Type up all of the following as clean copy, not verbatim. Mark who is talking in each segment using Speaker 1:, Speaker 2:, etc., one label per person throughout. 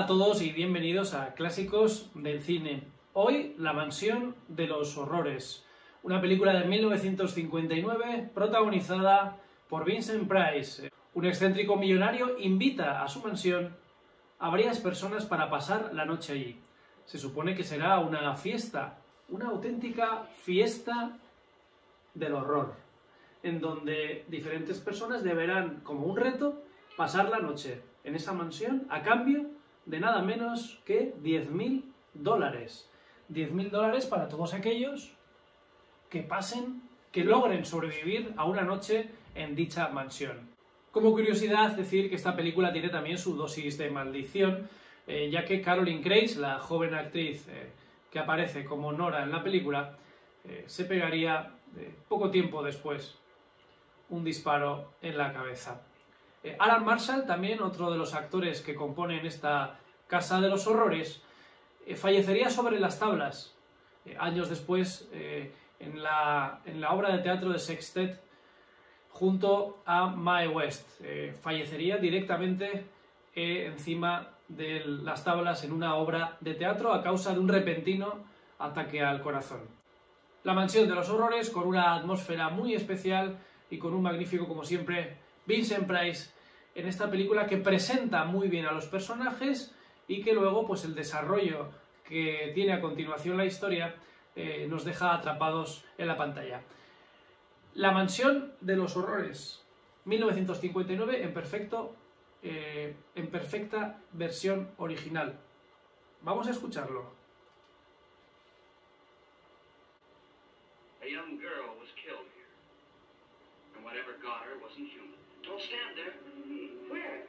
Speaker 1: a todos y bienvenidos a Clásicos del Cine. Hoy, La mansión de los horrores, una película de 1959 protagonizada por Vicent Price. Un excéntrico millonario invita a su mansión a varias personas para pasar la noche allí. Se supone que será una fiesta, una auténtica fiesta del horror, en donde diferentes personas deberán, como un reto, pasar la noche en esa mansión a cambio de nada menos que $10.000. $10.000 para todos aquellos que pasen, que logren sobrevivir a una noche en dicha mansión. Como curiosidad, decir que esta película tiene también su dosis de maldición, ya que Caroline Grace, la joven actriz que aparece como Nora en la película, se pegaría poco tiempo después un disparo en la cabeza. Alan Marshall, también otro de los actores que componen esta Casa de los Horrores, fallecería sobre las tablas años después en la obra de teatro de Sextet junto a Mae West. Fallecería directamente encima de las tablas en una obra de teatro a causa de un repentino ataque al corazón. La mansión de los horrores, con una atmósfera muy especial y con un magnífico, como siempre, Vicent Price en esta película, que presenta muy bien a los personajes y que luego, pues el desarrollo que tiene a continuación la historia nos deja atrapados en la pantalla. La mansión de los horrores, 1959, en perfecta versión original. Vamos a escucharlo.
Speaker 2: A young girl was killed here, and whatever got her wasn't human. Don't stand there. Where?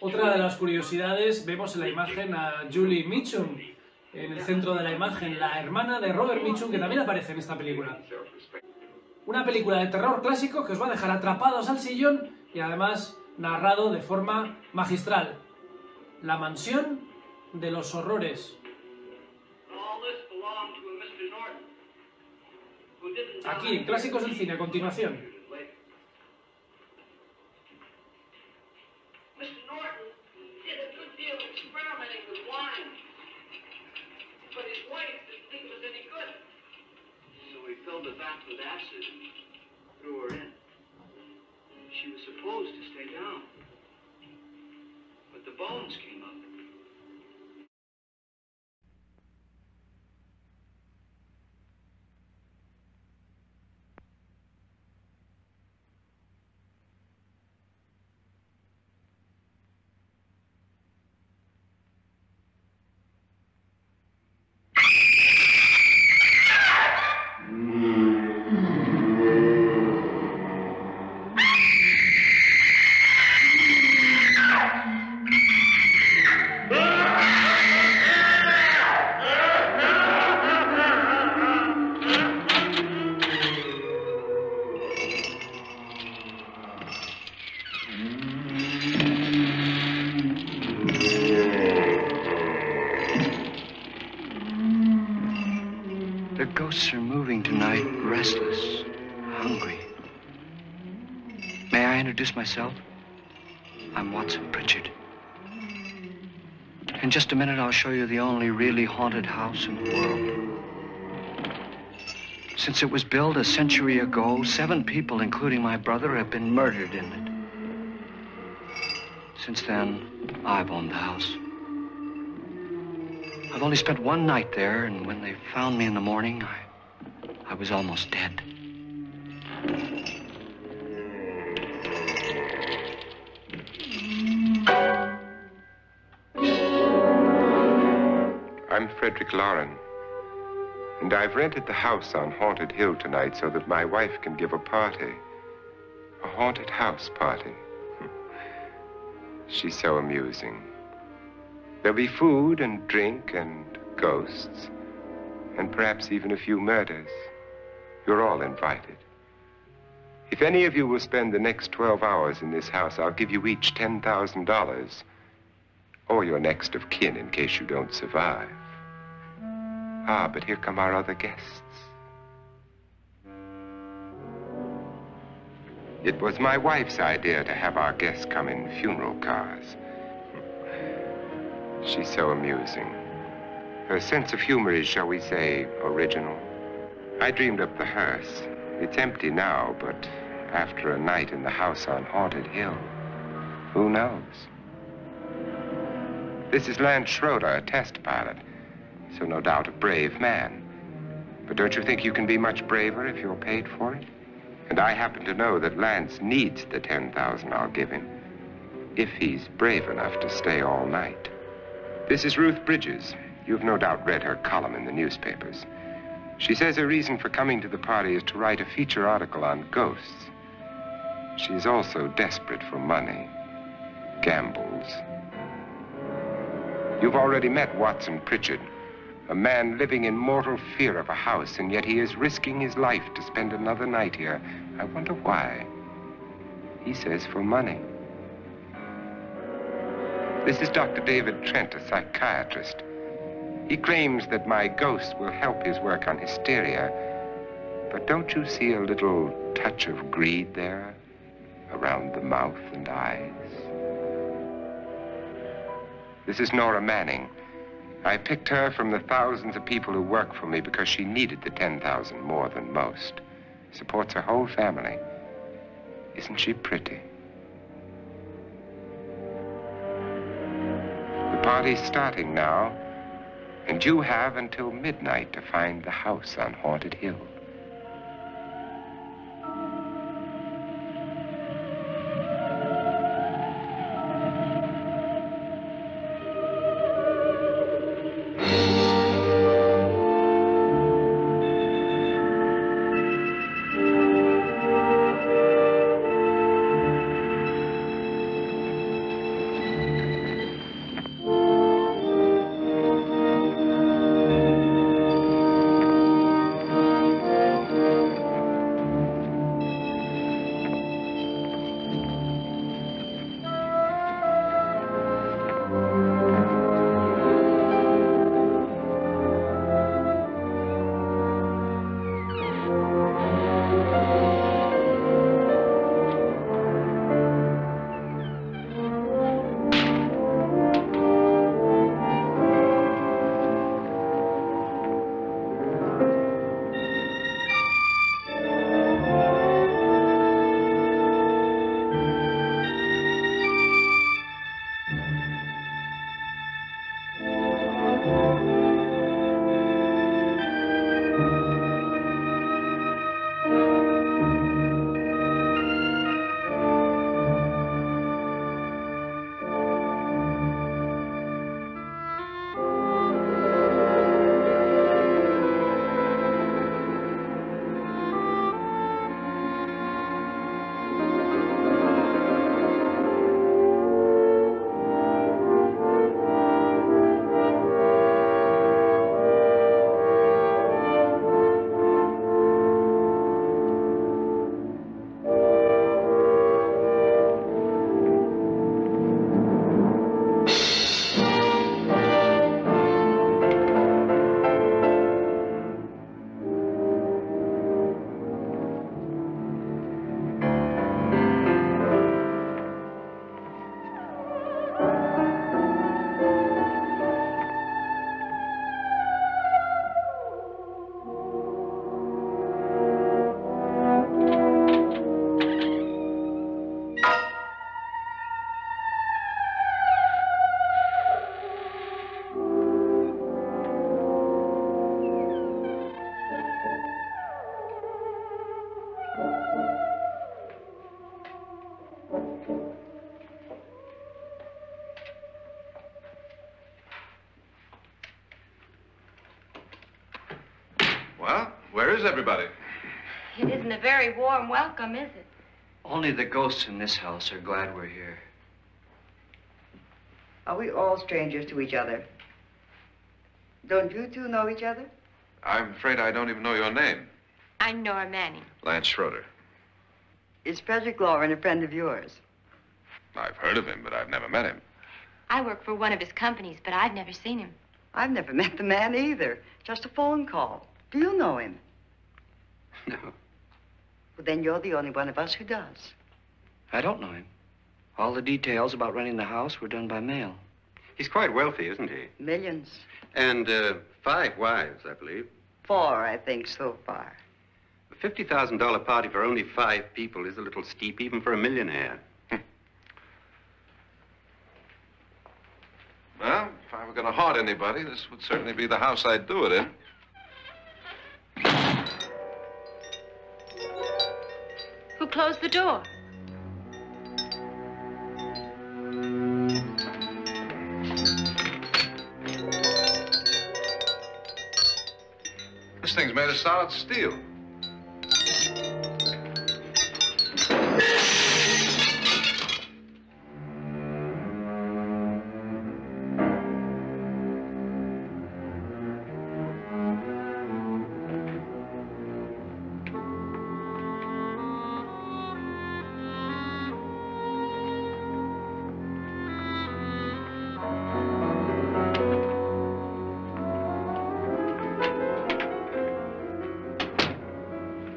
Speaker 1: Otra de las curiosidades, vemos en la imagen a Julie Mitchum, en el centro de la imagen, la hermana de Robert Mitchum, que también aparece en esta película. Una película de terror clásico que os va a dejar atrapados al sillón y además narrado de forma magistral. La mansión de los horrores. Aquí, en Clásicos del Cine, a continuación.
Speaker 2: Filled the vat with acid and threw her in. She was supposed to stay down, but the bones came up.
Speaker 3: The ghosts are moving tonight, restless, hungry. May I introduce myself? I'm Watson Pritchard. In just a minute, I'll show you the only really haunted house in the world. Since it was built a century ago, 7 people, including my brother, have been murdered in it. Since then, I've owned the house. I've only spent one night there, and when they found me in the morning, I was almost dead.
Speaker 4: I'm Frederick Lauren, and I've rented the house on Haunted Hill tonight so that my wife can give a party. A haunted house party. She's so amusing. There'll be food and drink and ghosts, and perhaps even a few murders. You're all invited. If any of you will spend the next 12 hours in this house, I'll give you each $10,000, or your next of kin in case you don't survive. Ah, but here come our other guests. It was my wife's idea to have our guests come in funeral cars. She's so amusing. Her sense of humor is, shall we say, original. I dreamed up the hearse. It's empty now, but after a night in the house on Haunted Hill, who knows? This is Lance Schroeder, a test pilot, so no doubt a brave man. But don't you think you can be much braver if you're paid for it? And I happen to know that Lance needs the $10,000 I'll give him, if he's brave enough to stay all night. This is Ruth Bridges. You've no doubt read her column in the newspapers. She says her reason for coming to the party is to write a feature article on ghosts. She's also desperate for money, gambles. You've already met Watson Pritchard, a man living in mortal fear of a house, and yet he is risking his life to spend another night here. I wonder why. He says for money. This is Dr. David Trent, a psychiatrist. He claims that my ghost will help his work on hysteria. But don't you see a little touch of greed there, around the mouth and eyes? This is Nora Manning. I picked her from the thousands of people who work for me because she needed the $10,000 more than most. Supports her whole family. Isn't she pretty? The party's starting now, and you have until midnight to find the house on Haunted Hill.
Speaker 5: Well, where is everybody?
Speaker 6: It isn't a very warm welcome, is it?
Speaker 3: Only the ghosts in this house are glad we're here.
Speaker 7: Are we all strangers to each other? Don't you two know each other?
Speaker 5: I'm afraid I don't even know your name.
Speaker 6: I'm Nora Manning.
Speaker 5: Lance Schroeder.
Speaker 7: Is Frederick Loren a friend of yours?
Speaker 5: I've heard of him, but I've never met him.
Speaker 6: I work for one of his companies, but I've never seen him.
Speaker 7: I've never met the man either. Just a phone call. Do you know him?
Speaker 3: No.
Speaker 7: Well, then you're the only one of us who does.
Speaker 3: I don't know him. All the details about renting the house were done by mail.
Speaker 8: He's quite wealthy, isn't he?
Speaker 7: Millions.
Speaker 8: And 5 wives, I believe.
Speaker 7: 4, I think, so far.
Speaker 8: A $50,000 party for only 5 people is a little steep, even for a millionaire.
Speaker 5: Well, if I were going to haunt anybody, this would certainly be the house I'd do it in.
Speaker 6: Who closed the door?
Speaker 5: This thing's made of solid steel.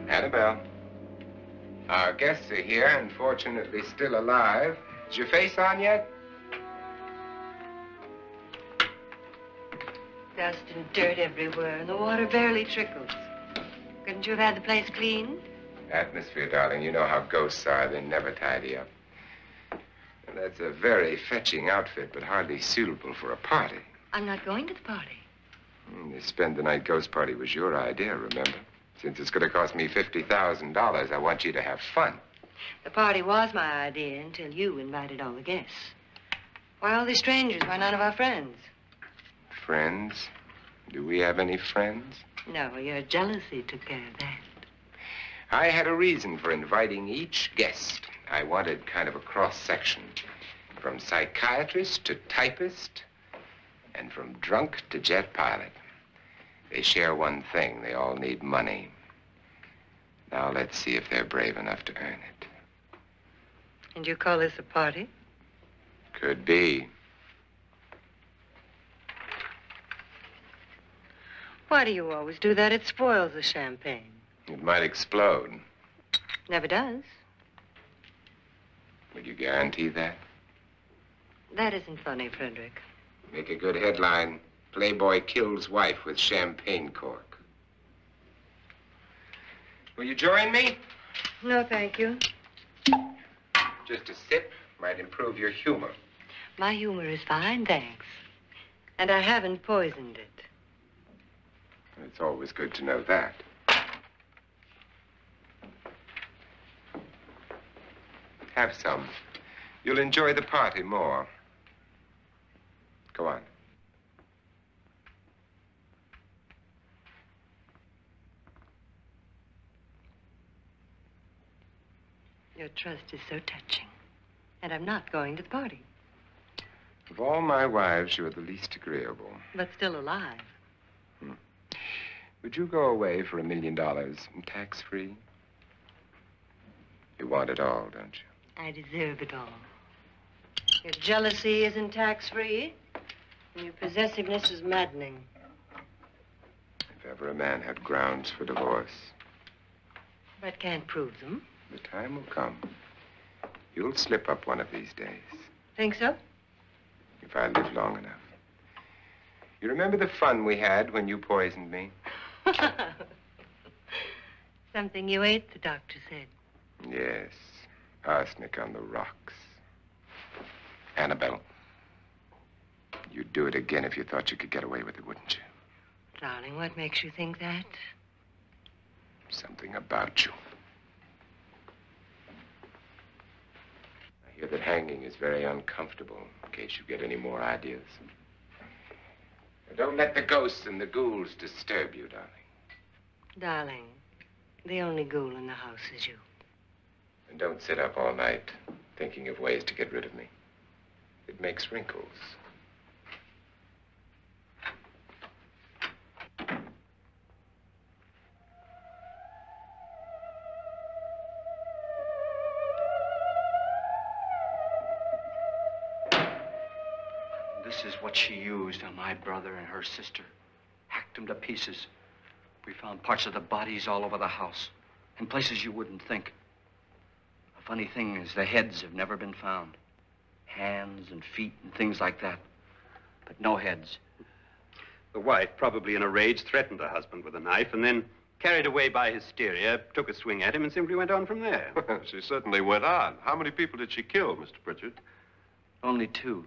Speaker 4: Annabelle, our guests are here, and fortunately still alive. Is your face on yet?
Speaker 7: Dust and dirt everywhere, and the water barely trickles. Couldn't you have had the place cleaned?
Speaker 4: Atmosphere, darling. You know how ghosts are. They never tidy up. And that's a very fetching outfit, but hardly suitable for a party.
Speaker 7: I'm not going to the party.
Speaker 4: The spend-the-night ghost party was your idea, remember? Since it's going to cost me $50,000, I want you to have fun.
Speaker 7: The party was my idea until you invited all the guests. Why all these strangers? Why none of our friends?
Speaker 4: Friends? Do we have any friends?
Speaker 7: No, your jealousy took care of that.
Speaker 4: I had a reason for inviting each guest. I wanted kind of a cross-section. From psychiatrist to typist, and from drunk to jet pilot. They share one thing. They all need money. Now let's see if they're brave enough to earn it.
Speaker 7: And you call this a party?
Speaker 4: Could be.
Speaker 7: Why do you always do that? It spoils the champagne.
Speaker 4: It might explode.
Speaker 7: Never does.
Speaker 4: Would you guarantee that?
Speaker 7: That isn't funny, Frederick.
Speaker 4: Make a good headline. Playboy kills wife with champagne cork. Will you join me?
Speaker 7: No, thank you.
Speaker 4: Just a sip might improve your humor.
Speaker 7: My humor is fine, thanks. And I haven't poisoned it.
Speaker 4: It's always good to know that. Have some. You'll enjoy the party more. Go on.
Speaker 7: Your trust is so touching. And I'm not going to the party.
Speaker 4: Of all my wives, you're the least agreeable.
Speaker 7: But still alive.
Speaker 4: Would you go away for $1 million tax-free? You want it all, don't you?
Speaker 7: I deserve it all. Your jealousy isn't tax-free, and your possessiveness is maddening.
Speaker 4: If ever a man had grounds for divorce,
Speaker 7: But can't prove them.
Speaker 4: the time will come. You'll slip up one of these days.
Speaker 7: Think so?
Speaker 4: If I live long enough. You remember the fun we had when you poisoned me?
Speaker 7: Something you ate, the doctor said.
Speaker 4: Yes. Arsenic on the rocks. Annabelle, you'd do it again if you thought you could get away with it, wouldn't you?
Speaker 7: Darling, what makes you think that?
Speaker 4: Something about you. I hear that hanging is very uncomfortable, in case you get any more ideas. Now, don't let the ghosts and the ghouls disturb you, darling.
Speaker 7: Darling, the only ghoul in the house is you.
Speaker 4: And don't sit up all night thinking of ways to get rid of me. It makes wrinkles.
Speaker 3: This is what she used on my brother and her sister. Hacked them to pieces. We found parts of the bodies all over the house. In places you wouldn't think. A Funny thing is, the heads have never been found. Hands and feet and things like that. But no heads.
Speaker 8: The wife, probably in a rage, threatened her husband with a knife and then, carried away by hysteria, took a swing at him and simply went on from there.
Speaker 5: She certainly went on. How many people did she kill, Mr. Pritchard?
Speaker 3: Only 2.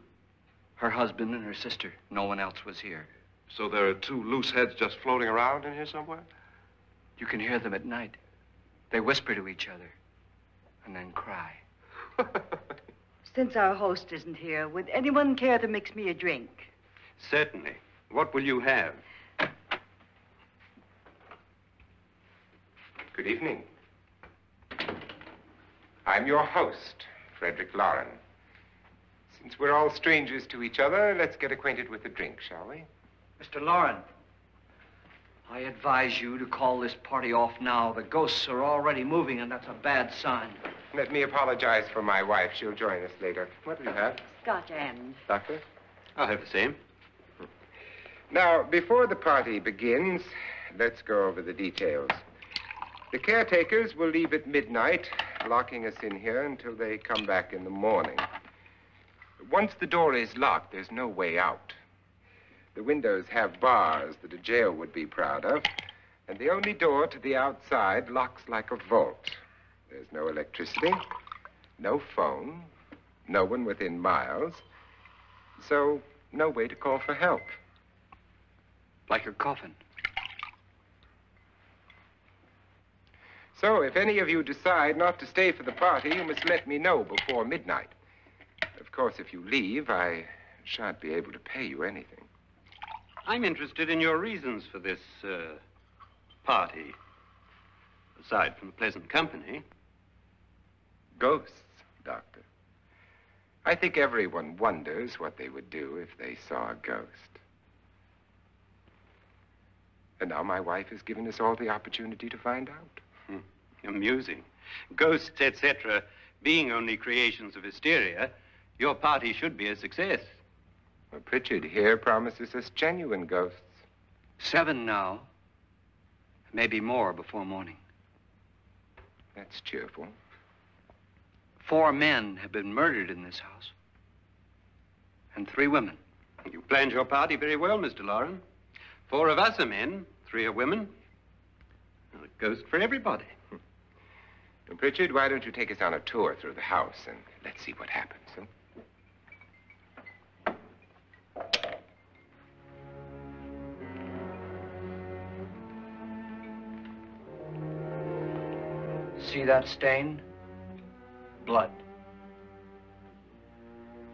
Speaker 3: Her husband and her sister. No one else was here.
Speaker 5: So there are 2 loose heads just floating around in here somewhere?
Speaker 3: You can hear them at night. They whisper to each other and then cry.
Speaker 9: Since our host isn't here, would anyone care to mix me a drink?
Speaker 8: Certainly. What will you have?
Speaker 4: Good evening. I'm your host, Frederick Loren. Since we're all strangers to each other, let's get acquainted with a drink, shall we?
Speaker 3: Mr. Loren, I advise you to call this party off now. The ghosts are already moving, and that's a bad sign.
Speaker 4: Let me apologize for my wife. She'll join us later. What do you have?
Speaker 9: Scotch and.
Speaker 4: Doctor?
Speaker 8: I'll have the same.
Speaker 4: Now, before the party begins, let's go over the details. The caretakers will leave at midnight, locking us in here until they come back in the morning. Once the door is locked, there's no way out. The windows have bars that a jail would be proud of, and the only door to the outside locks like a vault. There's no electricity, no phone, no one within miles, so no way to call for help.
Speaker 3: Like a coffin.
Speaker 4: So if any of you decide not to stay for the party, you must let me know before midnight. Of course, if you leave, I shan't be able to pay you anything.
Speaker 8: I'm interested in your reasons for this, party. Aside from the pleasant company.
Speaker 4: Ghosts, Doctor. I think everyone wonders what they would do if they saw a ghost. And now my wife has given us all the opportunity to find out.
Speaker 8: Amusing. Ghosts, etc., being only creations of hysteria, your party should be a success.
Speaker 4: Well, Pritchard here promises us genuine ghosts.
Speaker 3: 7 now. Maybe more before morning.
Speaker 4: That's cheerful.
Speaker 3: 4 men have been murdered in this house. And 3 women.
Speaker 8: You planned your party very well, Mr. Loren. 4 of us are men, 3 are women. Well, a ghost for everybody.
Speaker 4: And Pritchard, why don't you take us on a tour through the house and let's see what happens, huh?
Speaker 3: See that stain? Blood.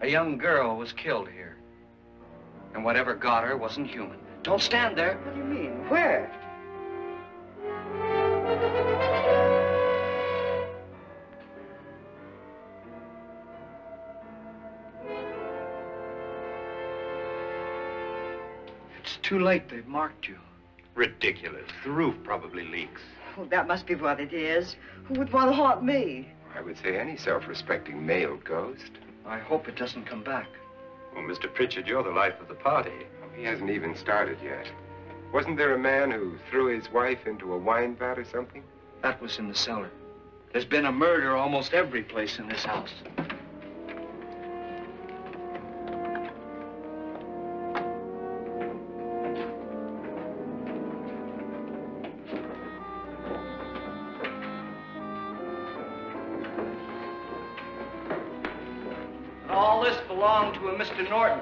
Speaker 3: A young girl was killed here. And whatever got her wasn't human. Don't stand there.
Speaker 9: What do you mean? Where?
Speaker 3: It's too late. They've marked you.
Speaker 8: Ridiculous. The roof probably leaks.
Speaker 9: Oh, that must be what it is. Who would want to haunt me?
Speaker 4: I would say any self-respecting male ghost.
Speaker 3: I hope it doesn't come back.
Speaker 8: Well, Mr. Pritchard, you're the life of the party.
Speaker 4: He hasn't even started yet. Wasn't there a man who threw his wife into a wine vat or something?
Speaker 3: That was in the cellar. There's been a murder almost every place in this house. All this belonged to a Mr. Norton,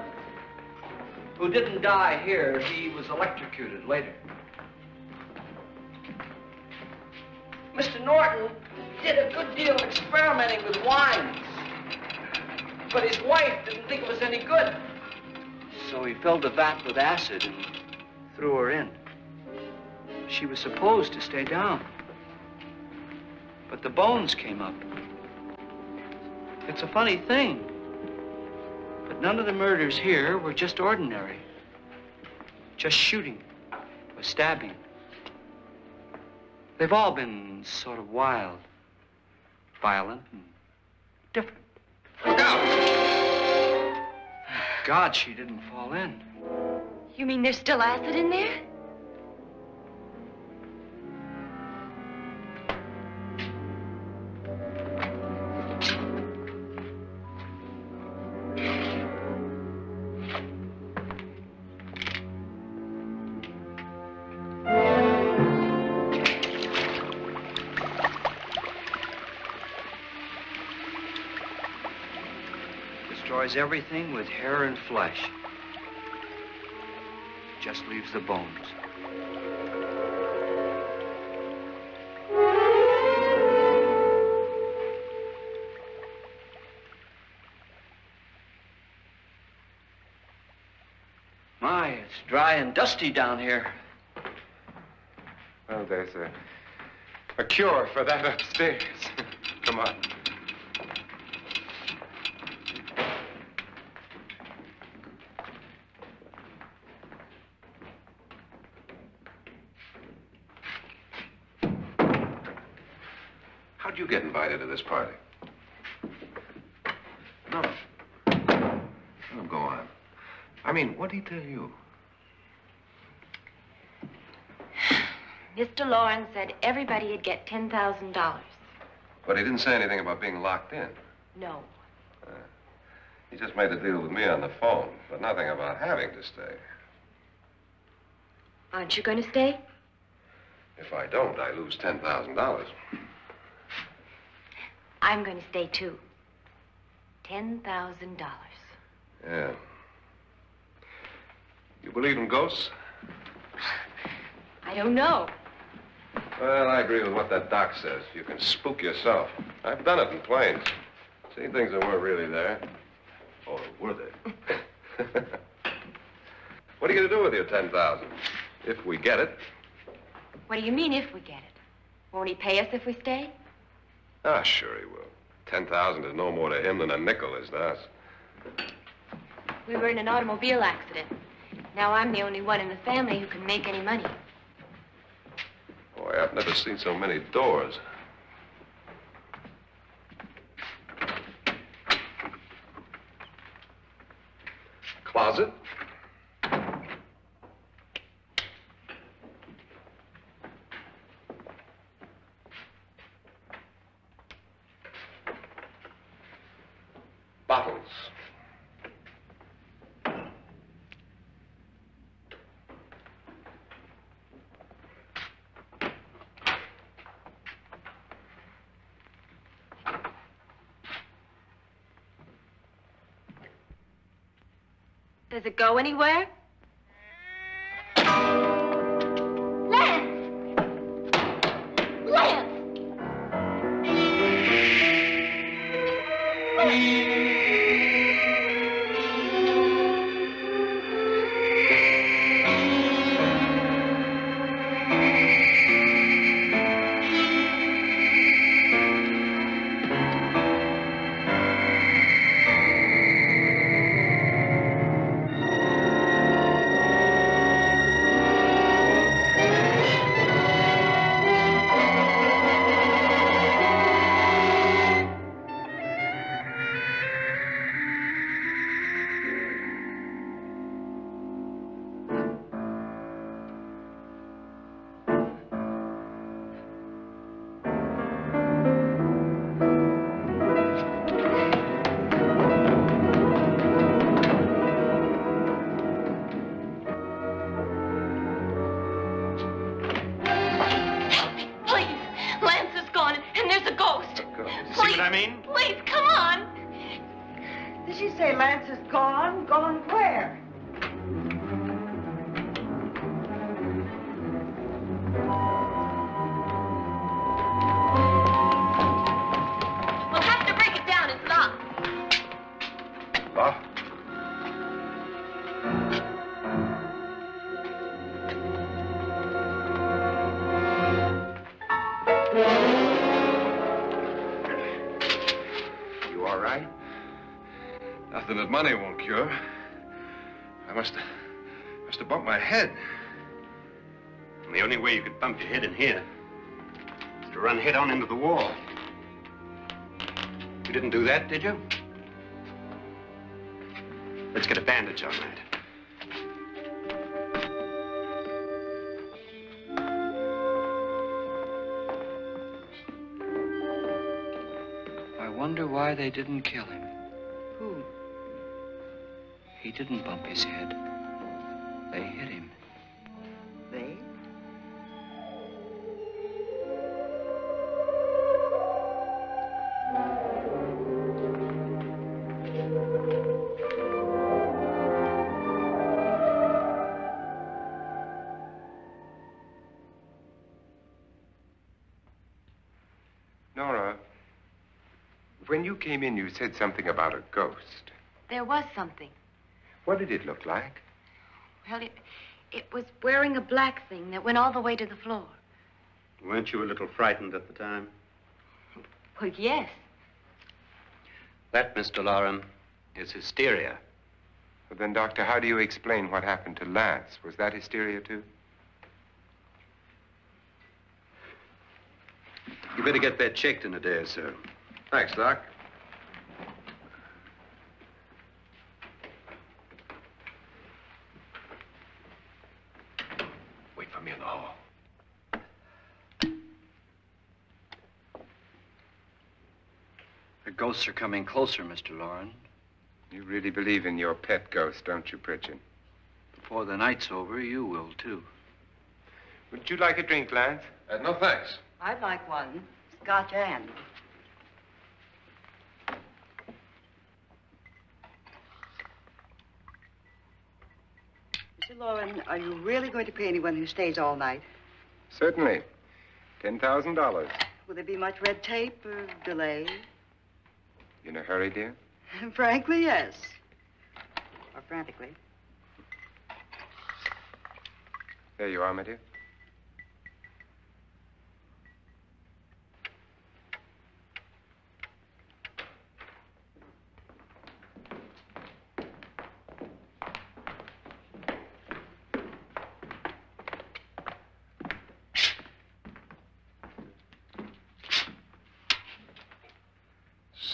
Speaker 3: who didn't die here. He was electrocuted later. Mr. Norton did a good deal of experimenting with wines, but his wife didn't think it was any good. So he filled the vat with acid and threw her in. She was supposed to stay down, but the bones came up. It's a funny thing, but none of the murders here were just ordinary. Just shooting or stabbing. They've all been sort of wild, violent, and different.
Speaker 8: Look out!
Speaker 3: God, she didn't fall in.
Speaker 6: You mean there's still acid in there?
Speaker 3: destroys everything with hair and flesh. Just leaves the bones. My, it's dry and dusty down here.
Speaker 4: Well, there's a cure for that upstairs. Come on.
Speaker 5: How'd you get invited to this party? No. Oh, go on. I mean, what did he tell you?
Speaker 6: Mr. Loren said everybody'd get $10,000.
Speaker 5: But he didn't say anything about being locked in.
Speaker 6: No.
Speaker 5: He just made a deal with me on the phone, but nothing about having to stay.
Speaker 6: Aren't you going to stay?
Speaker 5: If I don't, I lose $10,000.
Speaker 6: I'm going to stay, too. $10,000.
Speaker 5: Yeah. You believe in ghosts?
Speaker 6: I don't know.
Speaker 5: Well, I agree with what that doc says. You can spook yourself. I've done it in planes. Seen things that weren't really there. Or were they? What are you going to do with your $10,000? If we get it.
Speaker 6: What do you mean, if we get it? Won't he pay us if we stay?
Speaker 5: Ah, sure he will. 10,000 is no more to him than a nickel is to us.
Speaker 6: We were in an automobile accident. Now I'm the only one in the family who can make any money.
Speaker 5: Boy, I've never seen so many doors. Closet. Bottles.
Speaker 6: Does it go anywhere? Lance! Lance!
Speaker 7: Please, come on. Did she say Lance is gone? Gone where?
Speaker 6: We'll have to break it down. It's locked.
Speaker 5: Locked? You all right? Nothing that money won't cure. I must have bumped my head.
Speaker 8: And the only way you could bump your head in here is to run head on into the wall. You didn't do that, did you? Let's get a bandage on that.
Speaker 3: I wonder why they didn't kill him.
Speaker 7: Who?
Speaker 3: He didn't bump his head. They hit him.
Speaker 7: They?
Speaker 4: when you came in, you said something about a ghost.
Speaker 6: There was something.
Speaker 4: What did it look like?
Speaker 6: Well, it was wearing a black thing that went all the way to the floor.
Speaker 8: Weren't you a little frightened at the time?
Speaker 6: Well, yes.
Speaker 8: That, Mr. Loren, is hysteria.
Speaker 4: Well, then, Doctor, how do you explain what happened to Lance? Was that hysteria, too?
Speaker 8: You better get that checked in a day or so.
Speaker 5: Thanks, Doc. Wait for me in the hall.
Speaker 10: The ghosts are coming closer, Mr. Loren.
Speaker 4: You really believe in your pet ghost, don't you, Pritchard?
Speaker 10: Before the night's over, you will, too.
Speaker 4: Would you like a drink, Lance?
Speaker 5: No, thanks.
Speaker 9: I'd like one. Scotch and. Mr. Loren, are you really going to pay anyone who stays all night?
Speaker 4: Certainly. $10,000.
Speaker 9: Will there be much red tape or delay?
Speaker 4: In a hurry, dear?
Speaker 9: Frankly, yes. Or frantically.
Speaker 4: There you are, my dear.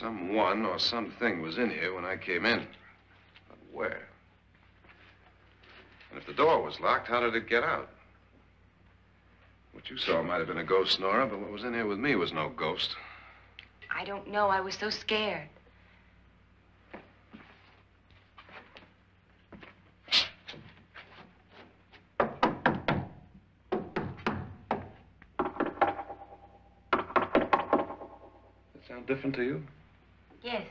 Speaker 5: Someone or something was in here when I came in. But where? And if the door was locked, how did it get out? What you saw might have been a ghost, Nora, but what was in here with me was no ghost.
Speaker 6: I don't know. I was so scared.
Speaker 5: That sound different to you?
Speaker 6: Yes.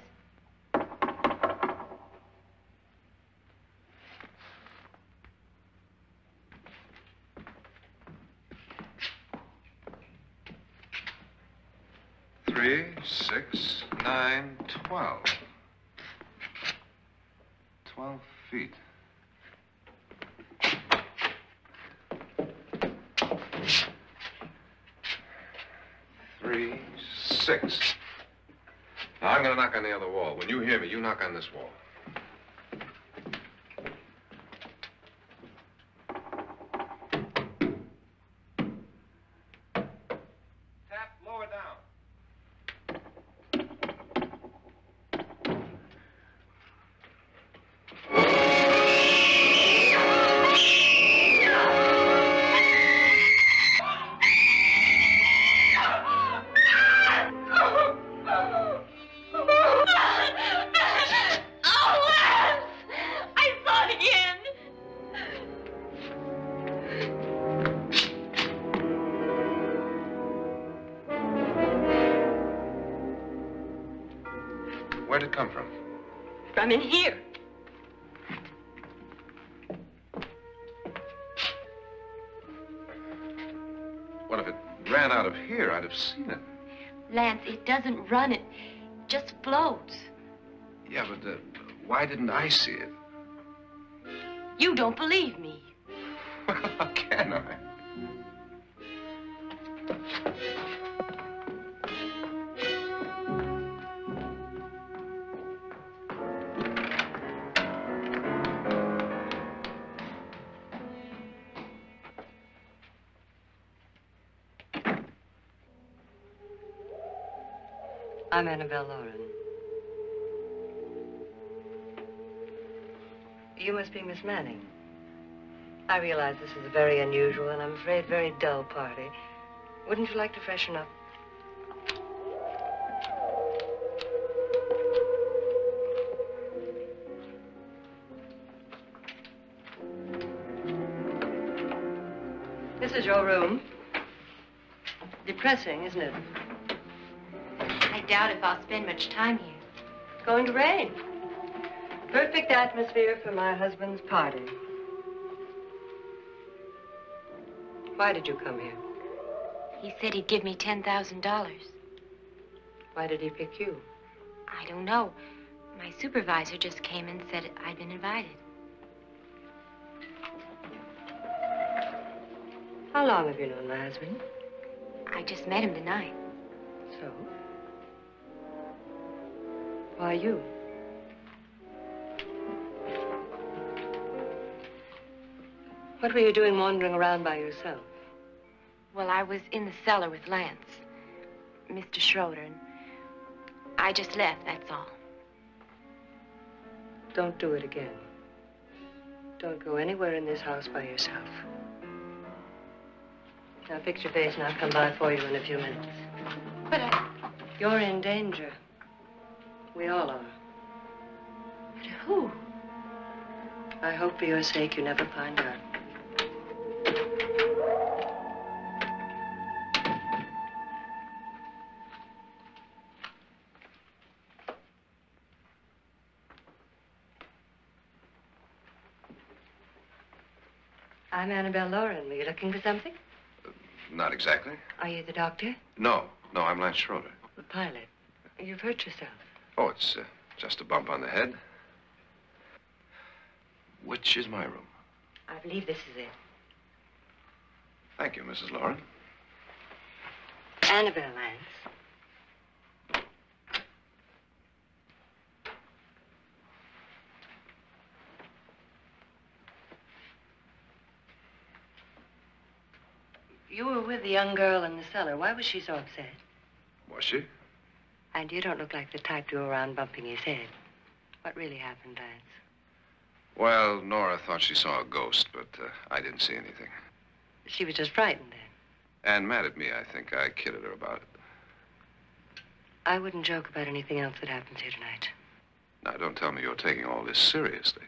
Speaker 5: Three, 6, 9, 12. 12 feet. Three, 6. Now, I'm going to knock on the other wall. When you hear me, you knock on this wall. Tap lower down. Where'd it come from?
Speaker 6: From in here.
Speaker 5: What if it ran out of here? I'd have seen it.
Speaker 6: Lance, it doesn't run. It just floats.
Speaker 5: Yeah, but why didn't I see it?
Speaker 6: You don't believe me.
Speaker 5: Well, how can I?
Speaker 7: I'm Annabelle Loren. You must be Miss Manning. I realize this is a very unusual and I'm afraid very dull party. Wouldn't you like to freshen up? This is your room. Depressing, isn't it?
Speaker 6: I doubt if I'll spend much time here.
Speaker 7: It's going to rain. Perfect atmosphere for my husband's party. Why did you come here?
Speaker 6: He said he'd give me $10,000.
Speaker 7: Why did he pick you?
Speaker 6: I don't know. My supervisor just came and said I'd been invited.
Speaker 7: How long have you known my husband?
Speaker 6: I just met him tonight.
Speaker 7: So? Why you? What were you doing wandering around by yourself?
Speaker 6: Well, I was in the cellar with Lance, Mr. Schroeder, and I just left, that's all.
Speaker 7: Don't do it again. Don't go anywhere in this house by yourself. Now fix your face and I'll come by for you in a few minutes.
Speaker 6: But
Speaker 7: You're in danger. We all are.
Speaker 6: But who?
Speaker 7: I hope for your sake you never find out. I'm Annabelle Lauren. Were you looking for something?
Speaker 5: Not exactly.
Speaker 7: Are you the doctor?
Speaker 5: No, I'm Lance Schroeder.
Speaker 7: The pilot. You've hurt yourself.
Speaker 5: Oh, it's just a bump on the head. Which is my room?
Speaker 7: I believe this is it.
Speaker 5: Thank you, Mrs. Lauren.
Speaker 7: Annabelle Lance. You were with the young girl in the cellar. Why was she so upset?
Speaker 5: Was she?
Speaker 7: And you don't look like the type to go around bumping his head. What really happened, Lance?
Speaker 5: Well, Nora thought she saw a ghost, but I didn't see anything.
Speaker 7: She was just frightened then.
Speaker 5: And mad at me, I think. I kidded her about it.
Speaker 7: I wouldn't joke about anything else that happens here tonight.
Speaker 5: Now, don't tell me you're taking all this seriously.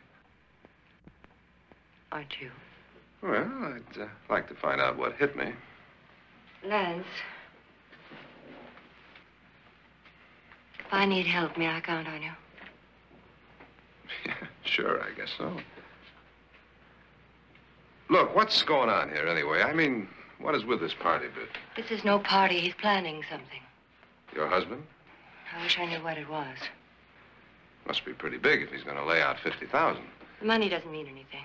Speaker 7: Aren't you?
Speaker 5: Well, I'd like to find out what hit me.
Speaker 7: Lance. If I need help, may I count on you?
Speaker 5: Yeah, sure, I guess so. Look, what's going on here anyway? I mean, what is with this party bit?
Speaker 7: This is no party. He's planning something.
Speaker 5: Your husband?
Speaker 7: I wish I knew what it was.
Speaker 5: Must be pretty big if he's going to lay out 50,000.
Speaker 7: The money doesn't mean anything.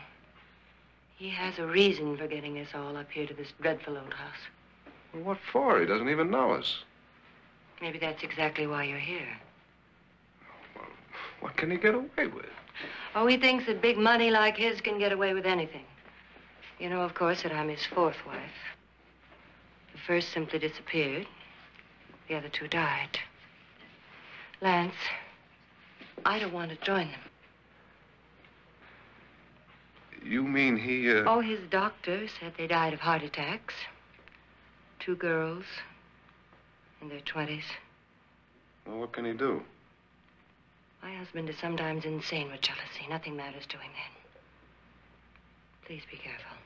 Speaker 7: He has a reason for getting us all up here to this dreadful old house.
Speaker 5: Well, what for? He doesn't even know us.
Speaker 7: Maybe that's exactly why you're here.
Speaker 5: Well, what can he get away with?
Speaker 7: Oh, he thinks that big money like his can get away with anything. You know, of course, that I'm his fourth wife. The first simply disappeared. The other two died. Lance, I don't want to join them.
Speaker 5: You mean he,
Speaker 7: Oh, his doctor said they died of heart attacks. 2 girls in their 20s.
Speaker 5: Well, what can he do?
Speaker 7: My husband is sometimes insane with jealousy. Nothing matters to him then. Please be careful.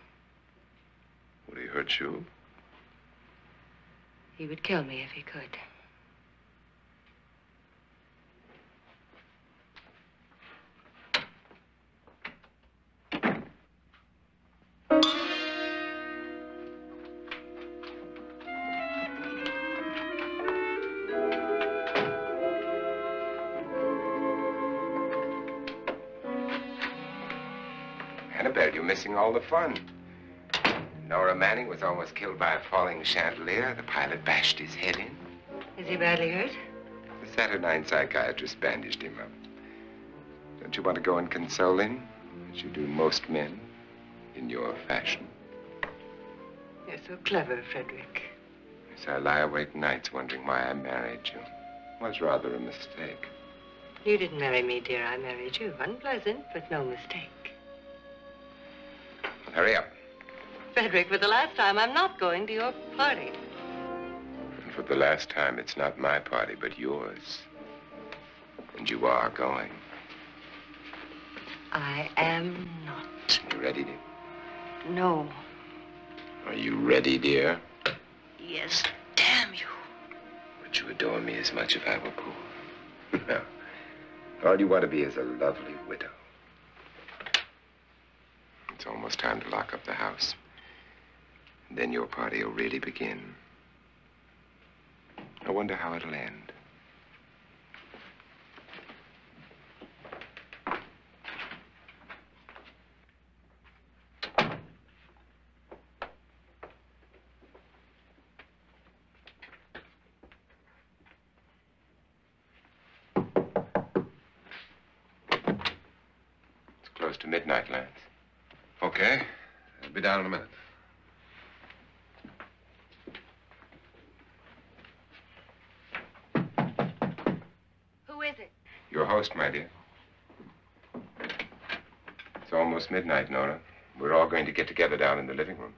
Speaker 5: Would he hurt you?
Speaker 7: He would kill me if he could.
Speaker 4: Annabelle, you're missing all the fun. Nora Manning was almost killed by a falling chandelier. The pilot bashed his head in.
Speaker 7: Is he badly hurt?
Speaker 4: The Saturnine psychiatrist bandaged him up. Don't you want to go and console him, as you do most men, in your fashion?
Speaker 7: You're so clever, Frederick.
Speaker 4: Yes, I lie awake nights wondering why I married you. It was rather a mistake.
Speaker 7: You didn't marry me, dear. I married you. Unpleasant, but no mistake.
Speaker 4: Hurry up.
Speaker 7: Frederick, for the last time, I'm not going to your party.
Speaker 4: And for the last time, it's not my party, but yours. And you are going.
Speaker 7: I am not.
Speaker 4: You ready, dear?
Speaker 7: No.
Speaker 4: Are you ready, dear?
Speaker 7: Yes, damn you.
Speaker 4: Would you adore me as much if I were poor? No. All you want to be is a lovely widow. It's almost time to lock up the house. And then your party will really begin. I wonder how it'll end. to midnight, Lance.
Speaker 5: Okay. I'll be down in a minute.
Speaker 6: Who is it?
Speaker 4: Your host, my dear. It's almost midnight, Nora. We're all going to get together down in the living room.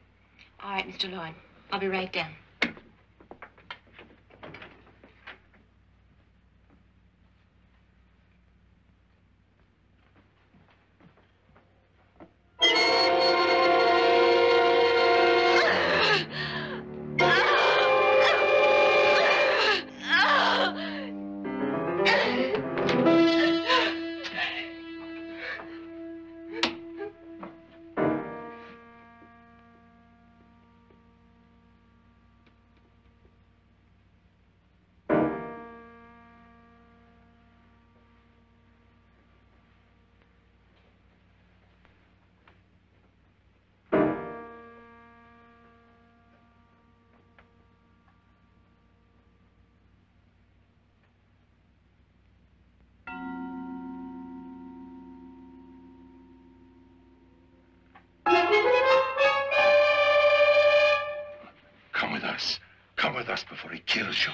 Speaker 6: All right, Mr. Lloyd. I'll be right down.
Speaker 5: Come with us before he kills you.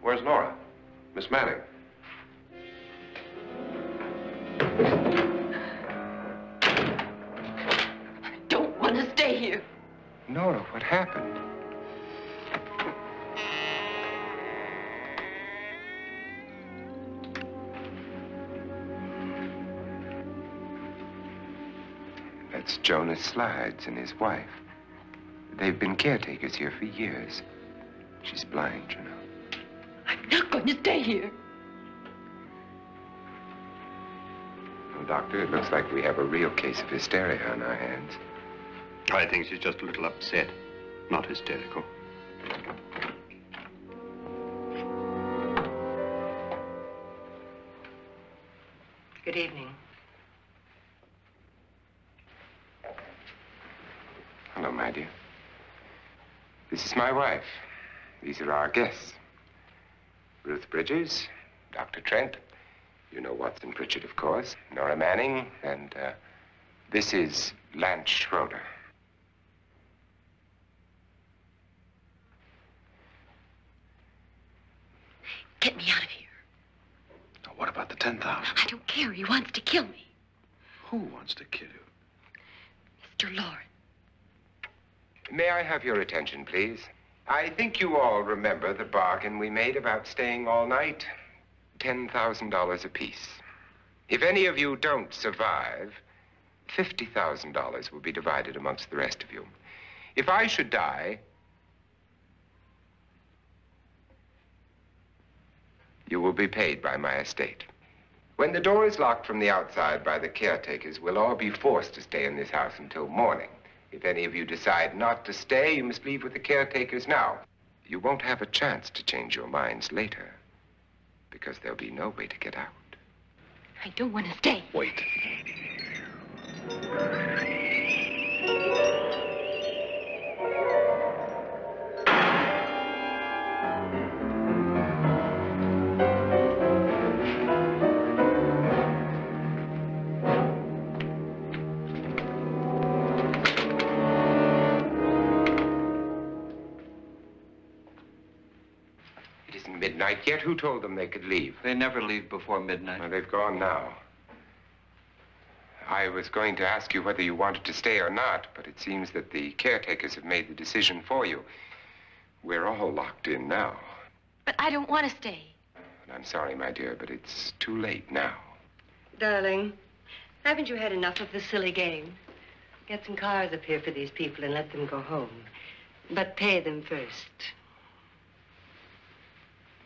Speaker 4: Where's Laura? Miss Manning.
Speaker 6: I don't want to stay here.
Speaker 4: Nora, what happened? That's Jonas Slides and his wife. They've been caretakers here for years. She's blind, you know.
Speaker 6: I'm not going to stay here.
Speaker 4: Well, Doctor, it looks like we have a real case of hysteria on our hands.
Speaker 8: I think she's just a little upset, not hysterical.
Speaker 7: Good evening.
Speaker 4: Hello, my dear. This is my wife. These are our guests. Ruth Bridges, Dr. Trent. You know Watson Pritchard, of course. Nora Manning, and this is Lance Schroeder.
Speaker 6: Get me out of here.
Speaker 5: Now, what about the 10,000?
Speaker 6: I don't care. He wants to kill me.
Speaker 5: Who wants to kill you?
Speaker 6: Mr. Lawrence.
Speaker 4: May I have your attention, please? I think you all remember the bargain we made about staying all night. $10,000 apiece. If any of you don't survive, $50,000 will be divided amongst the rest of you. If I should die, you will be paid by my estate. When the door is locked from the outside by the caretakers, we'll all be forced to stay in this house until morning. If any of you decide not to stay, you must leave with the caretakers now. You won't have a chance to change your minds later, because there'll be no way to get out.
Speaker 6: I don't want to stay.
Speaker 5: Wait.
Speaker 4: Midnight yet? Who told them they could leave?
Speaker 10: They never leave before midnight.
Speaker 4: Well, they've gone now. I was going to ask you whether you wanted to stay or not, but it seems that the caretakers have made the decision for you. We're all locked in now.
Speaker 6: But I don't want to stay.
Speaker 4: And I'm sorry, my dear, but it's too late now.
Speaker 7: Darling, haven't you had enough of the silly game? Get some cars up here for these people and let them go home. But pay them first.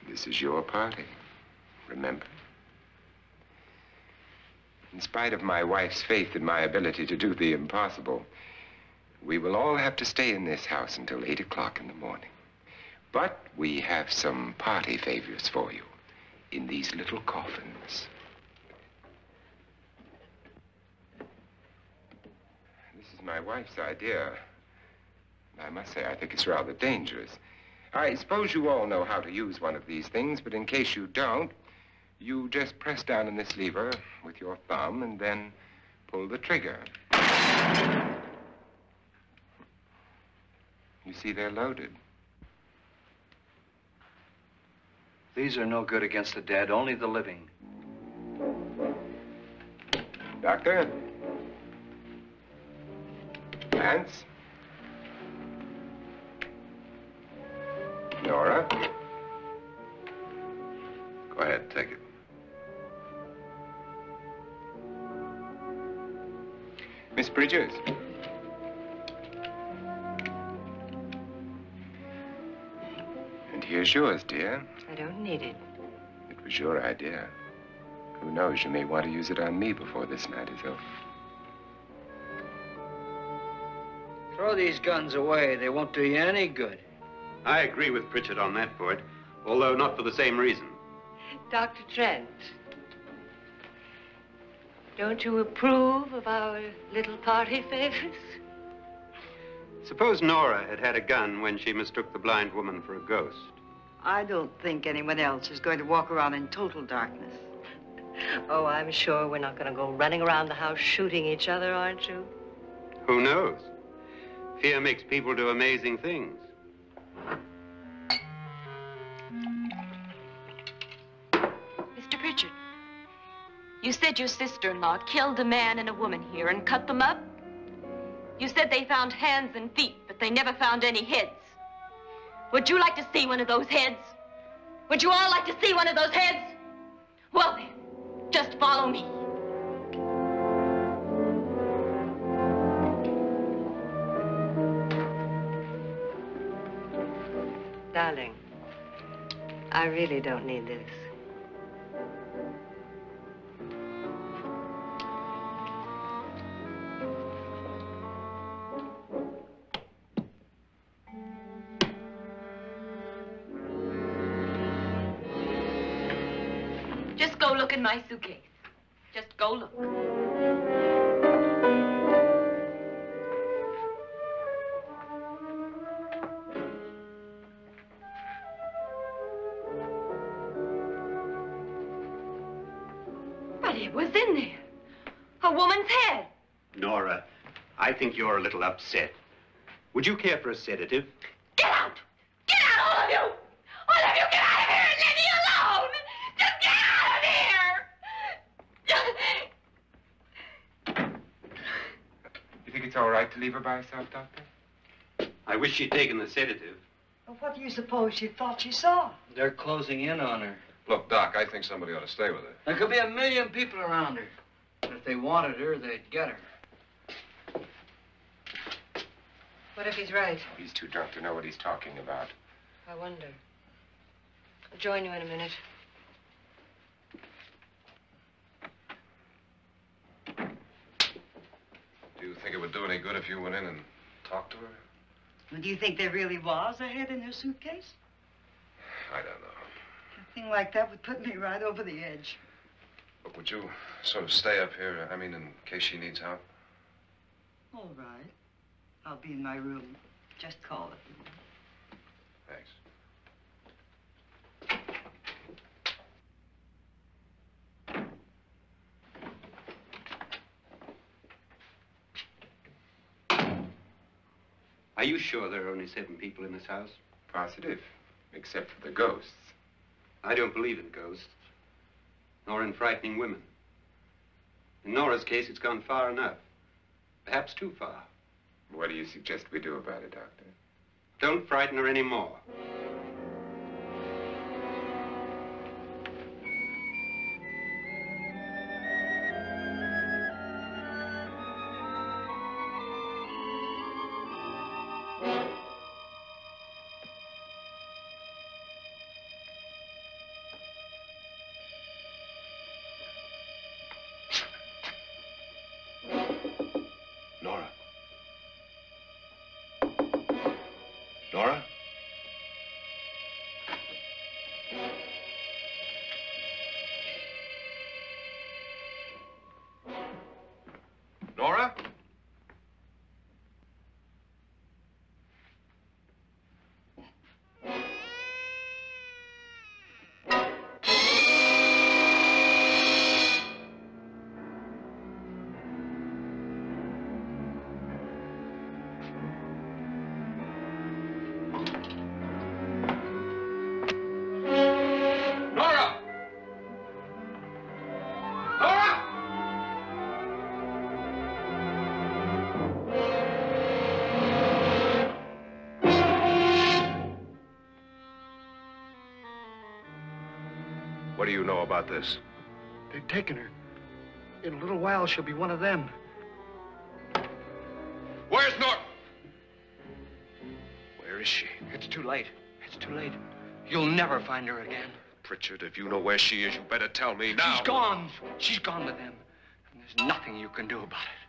Speaker 4: This is your party, remember? In spite of my wife's faith in my ability to do the impossible, we will all have to stay in this house until 8 o'clock in the morning. But we have some party favors for you in these little coffins. This is my wife's idea. I must say, I think it's rather dangerous. I suppose you all know how to use one of these things, but in case you don't, you just press down on this lever with your thumb and then pull the trigger. You see, they're loaded.
Speaker 10: These are no good against the dead, only the living.
Speaker 4: Doctor? Lance? Nora?
Speaker 5: Go ahead, take it.
Speaker 4: Miss Bridges? And here's yours, dear.
Speaker 7: I don't need it.
Speaker 4: It was your idea. Who knows, you may want to use it on me before this night is over.
Speaker 10: Throw these guns away. They won't do you any good.
Speaker 8: I agree with Pritchard on that point, although not for the same reason.
Speaker 7: Dr. Trent, don't you approve of our little party favors?
Speaker 8: Suppose Nora had had a gun when she mistook the blind woman for a ghost.
Speaker 9: I don't think anyone else is going to walk around in total darkness.
Speaker 7: Oh, I'm sure we're not going to go running around the house shooting each other, aren't you?
Speaker 8: Who knows? Fear makes people do amazing things.
Speaker 6: Mr. Pritchard, you said your sister-in-law killed a man and a woman here and cut them up? You said they found hands and feet, but they never found any heads. Would you like to see one of those heads? Would you all like to see one of those heads? Well then, just follow me.
Speaker 7: Darling, I really don't need this.
Speaker 6: Just go look in my suitcase. Just go look. But it was in there. A woman's head.
Speaker 8: Nora, I think you're a little upset. Would you care for a sedative?
Speaker 6: Get out! Get out, all of you! All of you, get out of here and leave me alone! Just get out of here!
Speaker 4: You think it's all right to leave her by herself, Doctor?
Speaker 8: I wish she'd taken the sedative.
Speaker 9: Well, what do you suppose she thought she saw?
Speaker 10: They're closing in on her.
Speaker 5: Look, Doc, I think somebody ought to stay with her.
Speaker 10: There could be 1 million people around her. And if they wanted her, they'd get her.
Speaker 7: What if he's right?
Speaker 4: He's too drunk to know what he's talking about.
Speaker 7: I wonder. I'll join you in a minute.
Speaker 5: Do you think it would do any good if you went in and talked to her?
Speaker 9: Well, do you think there really was a head in her suitcase?
Speaker 5: I don't know.
Speaker 9: A thing like that would put me right over the edge.
Speaker 5: Look, would you sort of stay up here, I mean, in case she needs help?
Speaker 9: All right. I'll be in my room. Just call it.
Speaker 5: Thanks.
Speaker 8: Are you sure there are only 7 people in this house?
Speaker 4: Positive, except for the ghosts.
Speaker 8: I don't believe in ghosts, nor in frightening women. In Nora's case, it's gone far enough. Perhaps too far.
Speaker 4: What do you suggest we do about it, Doctor?
Speaker 8: Don't frighten her anymore.
Speaker 5: Nora? Nora? Nora? What do you know about this?
Speaker 11: They've taken her. In a little while, she'll be one of them.
Speaker 5: Where's Norton?
Speaker 11: Where is she? It's too late. It's too late. You'll never find her again.
Speaker 5: Pritchard, if you know where she is, you better tell me now.
Speaker 11: She's gone. She's gone with them. And there's nothing you can do about it.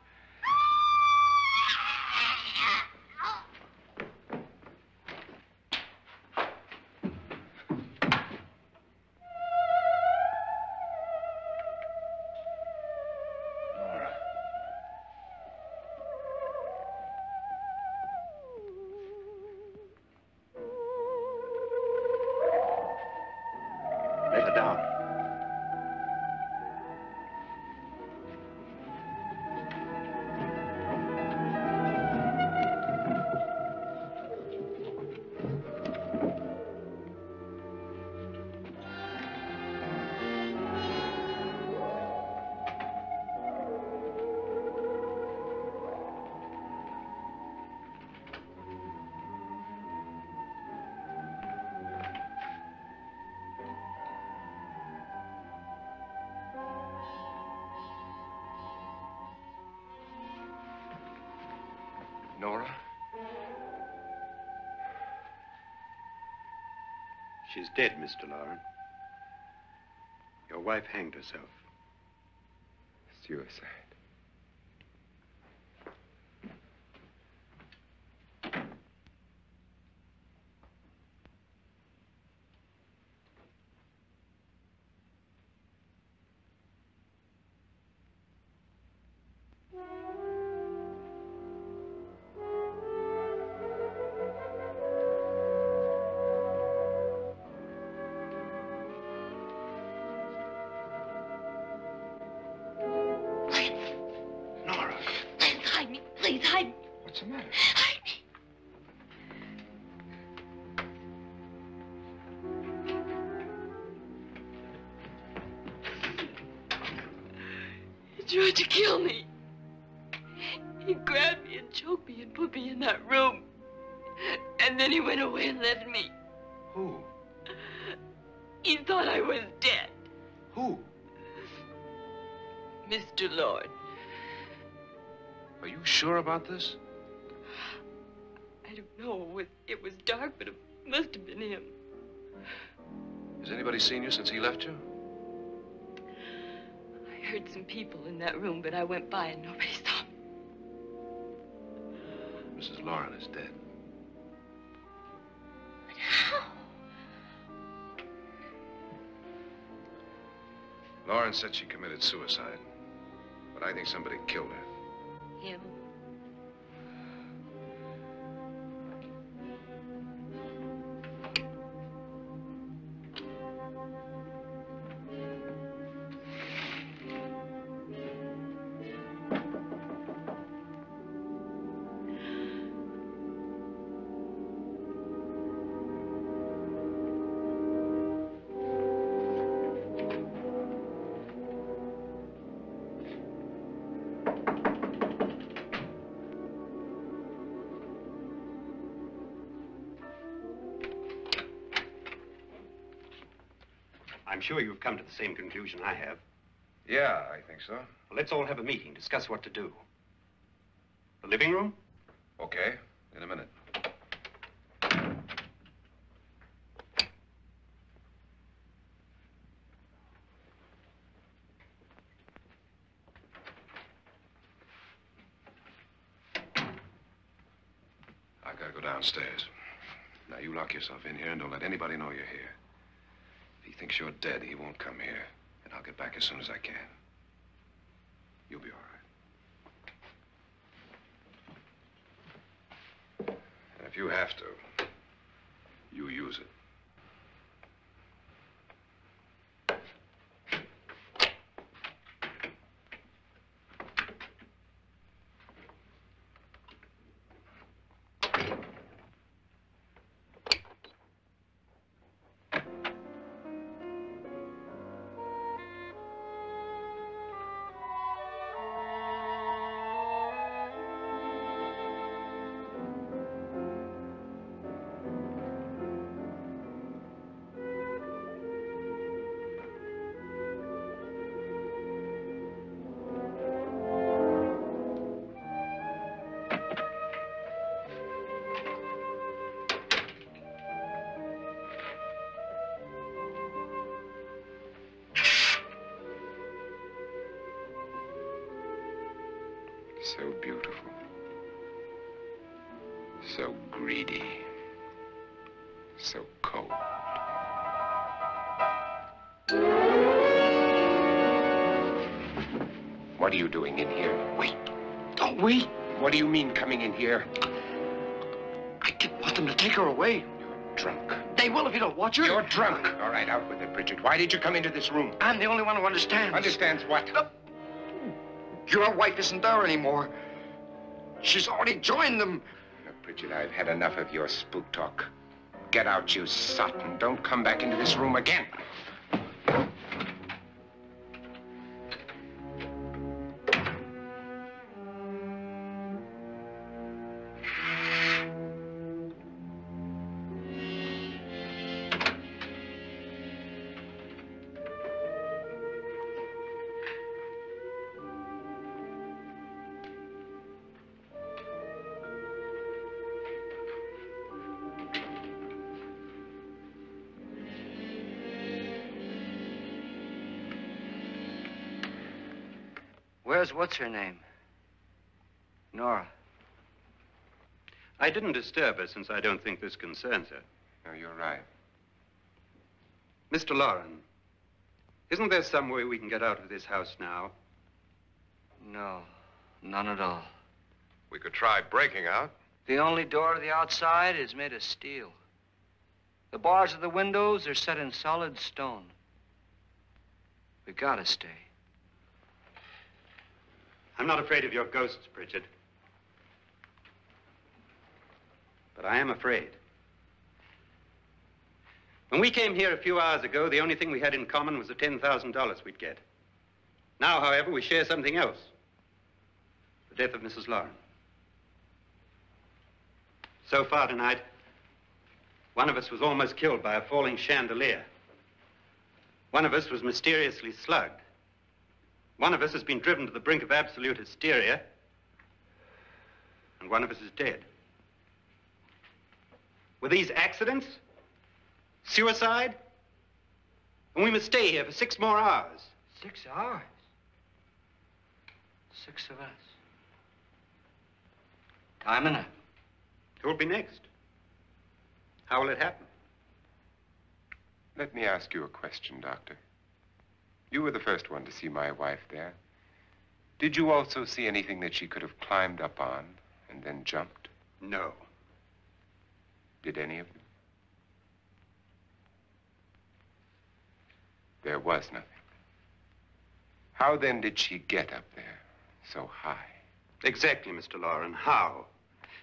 Speaker 5: Nora?
Speaker 8: She's dead, Mr. Loren. Your wife hanged herself.
Speaker 4: Suicide. What's the matter?
Speaker 6: Hide me. He tried to kill me. He grabbed me and choked me and put me in that room. And then he went away and left me.
Speaker 5: Who?
Speaker 6: He thought I was dead.
Speaker 5: Who?
Speaker 6: Mr. Lord.
Speaker 5: Are you sure about this?
Speaker 6: I don't know. It was dark, but it must have been him.
Speaker 5: Has anybody seen you since he left you?
Speaker 6: I heard some people in that room, but I went by and nobody saw me.
Speaker 5: Mrs. Loren is dead.
Speaker 6: But how?
Speaker 5: Loren said she committed suicide, but I think somebody killed her.
Speaker 6: Him?
Speaker 8: I'm sure you've come to the same conclusion I have.
Speaker 5: Yeah, I think so.
Speaker 8: Well, let's all have a meeting, discuss what to do. The living room?
Speaker 5: Okay, in a minute. I've got to go downstairs. Now, you lock yourself in here and don't let anybody know you're here. If he thinks you're dead, he won't come here. And I'll get back as soon as I can. You'll be all right. And if you have to, you use it.
Speaker 4: So beautiful. So greedy. So cold. What are you doing in here?
Speaker 11: Wait. Don't wait.
Speaker 4: What do you mean coming in here?
Speaker 11: I didn't want them to take her away.
Speaker 4: You're drunk.
Speaker 11: They will if you don't watch her.
Speaker 4: You're drunk. All right, out with it, Bridget. Why did you come into this room?
Speaker 11: I'm the only one who understands.
Speaker 4: Understands what?
Speaker 11: Your wife isn't there anymore. She's already joined them.
Speaker 4: Look, Bridget, I've had enough of your spook talk. Get out, you sot, and don't come back into this room again.
Speaker 10: Where's what's-her-name? Nora.
Speaker 8: I didn't disturb her since I don't think this concerns her.
Speaker 4: No, you're right.
Speaker 8: Mr. Loren, isn't there some way we can get out of this house now?
Speaker 10: No, none at all.
Speaker 5: We could try breaking out.
Speaker 10: The only door to the outside is made of steel. The bars of the windows are set in solid stone. We gotta stay.
Speaker 8: I'm not afraid of your ghosts, Bridget. But I am afraid. When we came here a few hours ago, the only thing we had in common was the $10,000 we'd get. Now, however, we share something else. The death of Mrs. Loren. So far tonight, one of us was almost killed by a falling chandelier. One of us was mysteriously slugged. One of us has been driven to the brink of absolute hysteria, and one of us is dead. Were these accidents? Suicide? And we must stay here for 6 more hours.
Speaker 10: 6 hours? 6 of us. Time enough.
Speaker 8: Who'll be next? How will it happen?
Speaker 4: Let me ask you a question, Doctor. You were the first one to see my wife there. Did you also see anything that she could have climbed up on and then jumped?
Speaker 8: No.
Speaker 4: Did any of you? There was nothing. How then did she get up there so high?
Speaker 8: Exactly, Mr. Loren. How?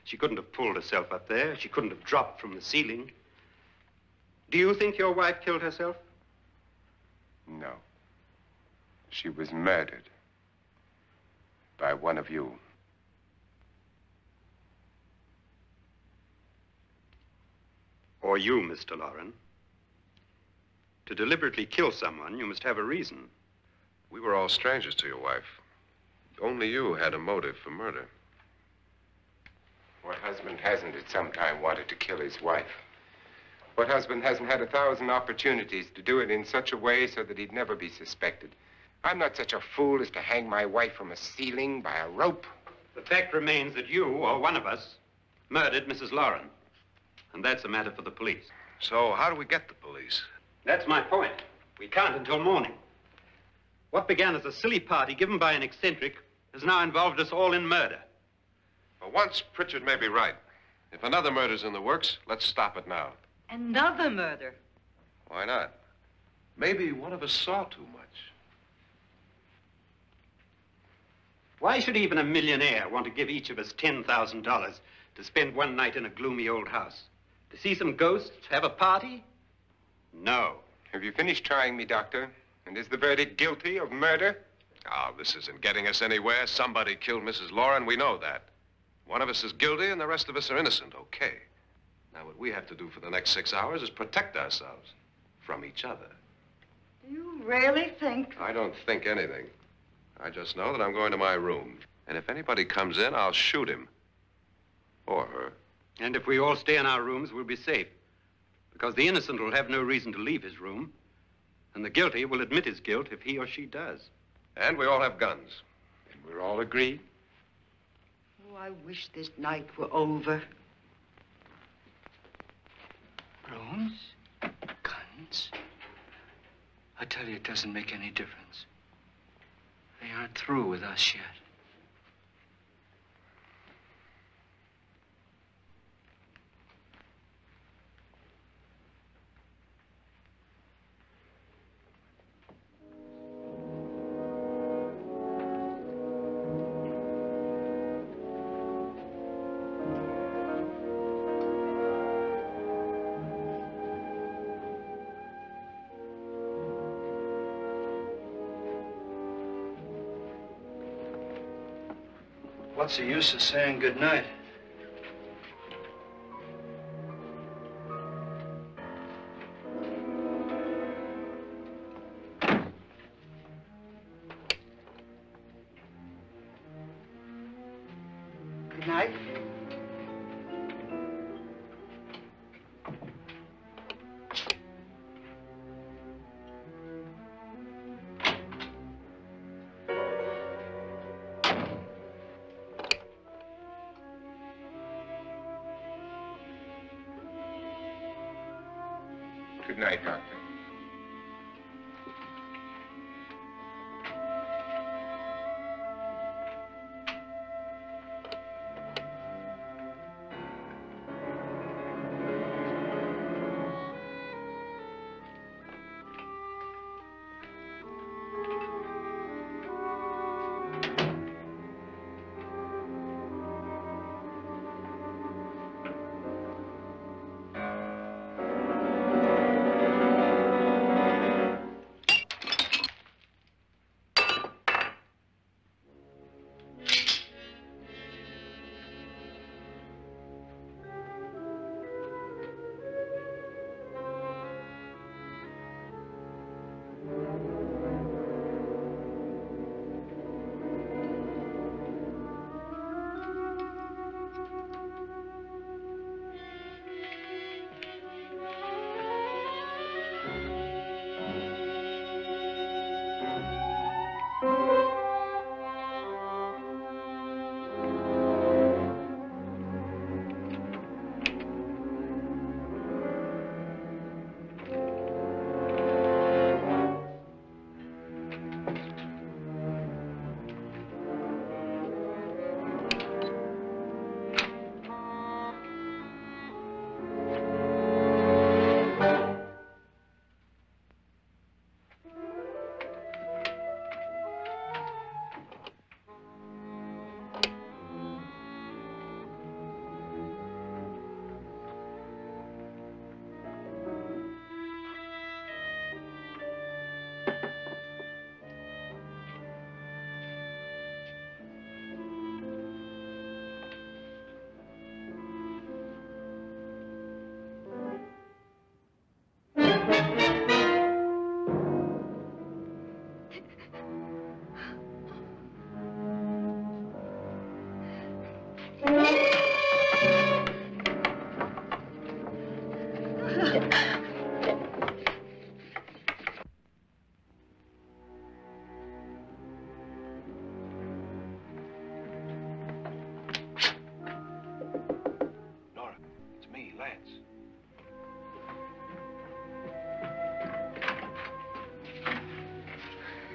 Speaker 8: She couldn't have pulled herself up there. She couldn't have dropped from the ceiling. Do you think your wife killed herself?
Speaker 4: No. She was murdered by one of you.
Speaker 8: Or you, Mr. Loren. To deliberately kill someone, you must have a reason.
Speaker 5: We were all strangers to your wife. Only you had a motive for murder.
Speaker 4: What husband hasn't at some time wanted to kill his wife? What husband hasn't had 1,000 opportunities to do it in such a way so that he'd never be suspected? I'm not such a fool as to hang my wife from a ceiling by a rope.
Speaker 8: The fact remains that you, or one of us, murdered Mrs. Loren. And that's a matter for the police.
Speaker 5: So how do we get the police?
Speaker 8: That's my point. We can't until morning. What began as a silly party given by an eccentric has now involved us all in murder.
Speaker 5: For once, Pritchard may be right. If another murder's in the works, let's stop it now.
Speaker 9: Another murder?
Speaker 5: Why not? Maybe one of us saw too much.
Speaker 8: Why should even a millionaire want to give each of us $10,000 to spend one night in a gloomy old house? To see some ghosts, have a party? No.
Speaker 4: Have you finished trying me, Doctor? And is the verdict guilty of murder?
Speaker 5: Oh, this isn't getting us anywhere. Somebody killed Mrs. Loren, we know that. One of us is guilty and the rest of us are innocent, okay. Now, what we have to do for the next 6 hours is protect ourselves from each other.
Speaker 9: Do you really think?
Speaker 5: I don't think anything. I just know that I'm going to my room. And if anybody comes in, I'll shoot him. Or her.
Speaker 8: And if we all stay in our rooms, we'll be safe. Because the innocent will have no reason to leave his room. And the guilty will admit his guilt if he or she does.
Speaker 5: And we all have guns.
Speaker 4: And we're all agreed?
Speaker 9: I wish this night were over.
Speaker 10: Rooms? Guns? I tell you, it doesn't make any difference. They aren't through with us yet. What's the use of saying goodnight?
Speaker 9: Good night.
Speaker 4: Good night, Doctor.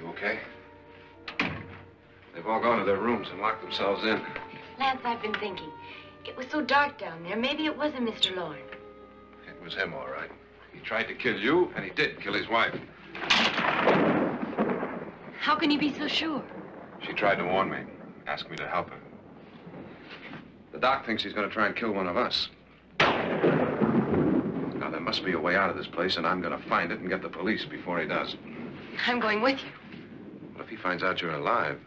Speaker 5: Okay? They've all gone to their rooms and locked themselves in.
Speaker 6: Lance, I've been thinking. It was so dark down there. Maybe it wasn't Mr. Lorne.
Speaker 5: It was him, all right. He tried to kill you, and he did kill his wife.
Speaker 6: How can you be so sure?
Speaker 5: She tried to warn me, asked me to help her. The doc thinks he's going to try and kill one of us. Now, there must be a way out of this place, and I'm going to find it and get the police before he does.
Speaker 6: I'm going with you.
Speaker 5: What if he finds out you're alive?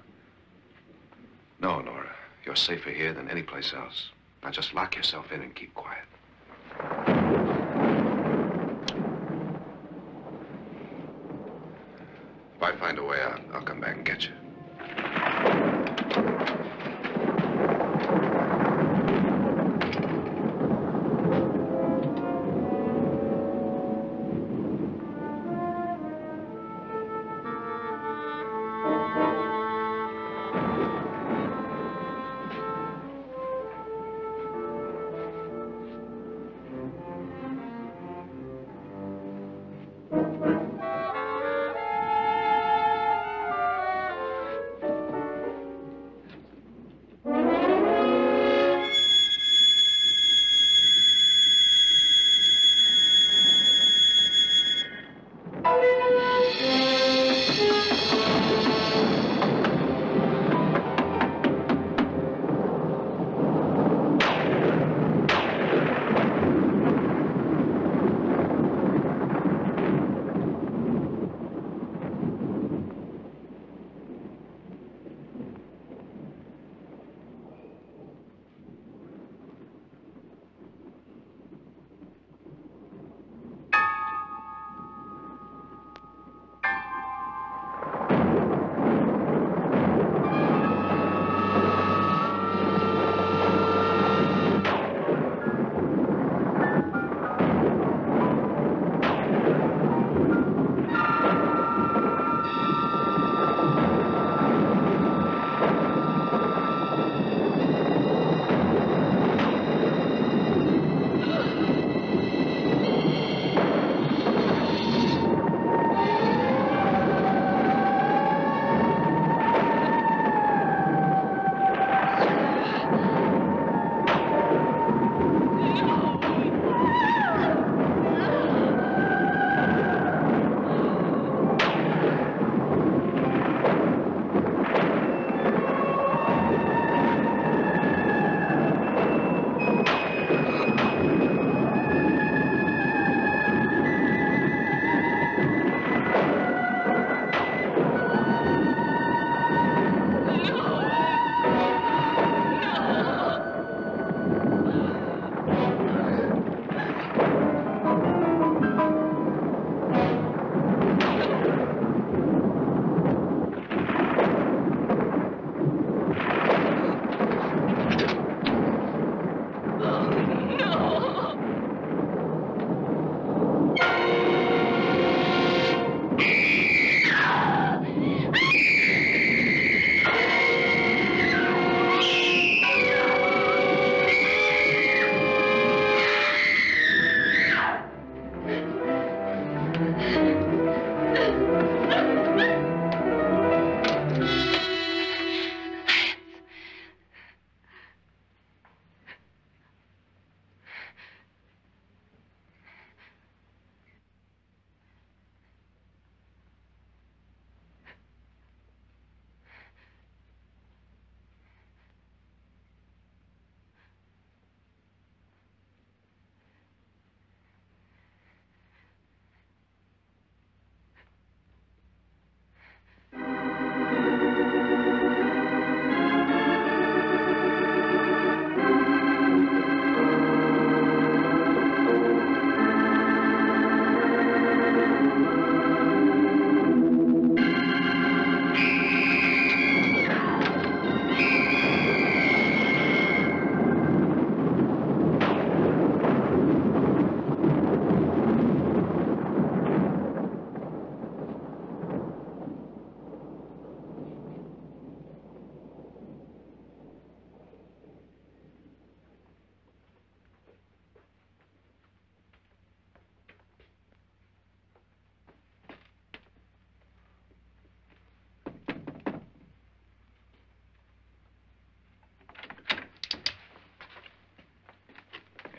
Speaker 5: No, Nora. You're safer here than any place else. Now, just lock yourself in and keep quiet. If I find a way out, I'll come back and get you.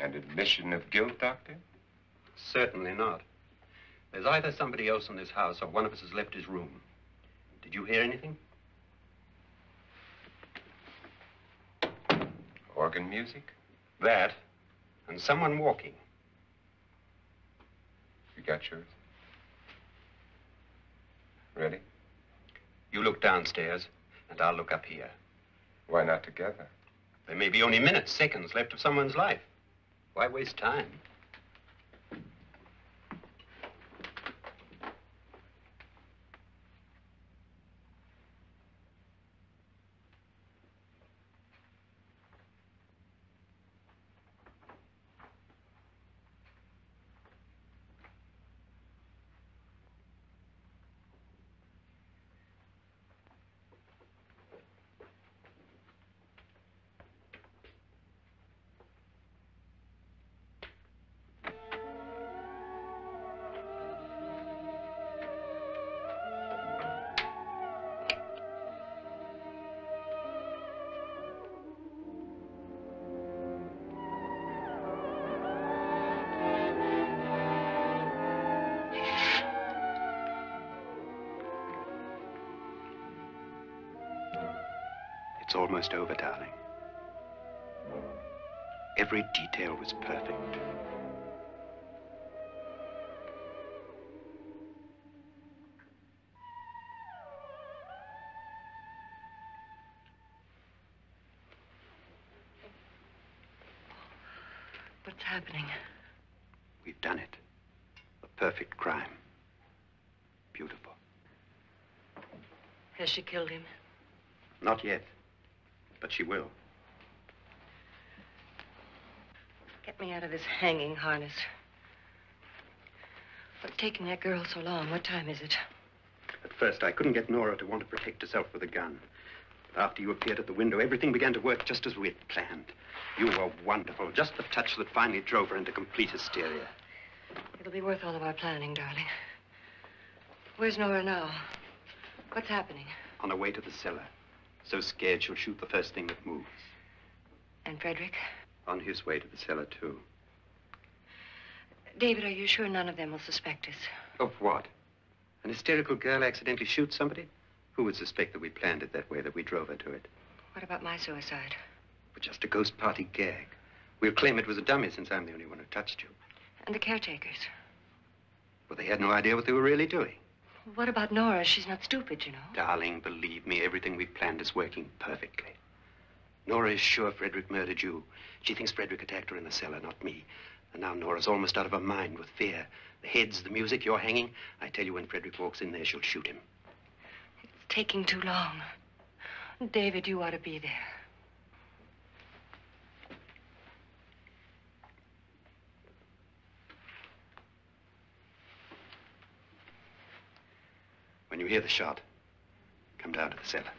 Speaker 4: An admission of guilt, Doctor?
Speaker 8: Certainly not. There's either somebody else in this house or one of us has left his room. Did you hear anything?
Speaker 4: Organ music?
Speaker 8: That, and someone walking.
Speaker 4: You got yours? Ready?
Speaker 8: You look downstairs, and I'll look up here.
Speaker 4: Why not together?
Speaker 8: There may be only minutes, seconds left of someone's life. Why waste time? It's almost over, darling. Every detail was perfect.
Speaker 7: What's happening?
Speaker 8: We've done it. A perfect crime. Beautiful.
Speaker 7: Has she killed him?
Speaker 8: Not yet. But she will.
Speaker 7: Get me out of this hanging harness. What's taking that girl so long? What time is it?
Speaker 8: At first, I couldn't get Nora to want to protect herself with a gun. But after you appeared at the window, everything began to work just as we had planned. You were wonderful. Just the touch that finally drove her into complete hysteria.
Speaker 7: It'll be worth all of our planning, darling. Where's Nora now? What's happening?
Speaker 8: On her way to the cellar. So scared she'll shoot the first thing that moves.
Speaker 7: And Frederick?
Speaker 8: On his way to the cellar, too.
Speaker 7: David, are you sure none of them will suspect us?
Speaker 8: Of what? An hysterical girl accidentally shoots somebody? Who would suspect that we planned it that way, that we drove her to it?
Speaker 7: What about my suicide?
Speaker 8: But just a ghost party gag. We'll claim it was a dummy since I'm the only one who touched you.
Speaker 7: And the caretakers?
Speaker 8: Well, they had no idea what they were really doing.
Speaker 7: What about Nora? She's not stupid, you know.
Speaker 8: Darling, believe me, everything we've planned is working perfectly. Nora is sure Frederick murdered you. She thinks Frederick attacked her in the cellar, not me. And now Nora's almost out of her mind with fear. The heads, the music, you're hanging. I tell you, when Frederick walks in there, she'll shoot him.
Speaker 7: It's taking too long. David, you ought to be there.
Speaker 8: When you hear the shot, come down to the cellar.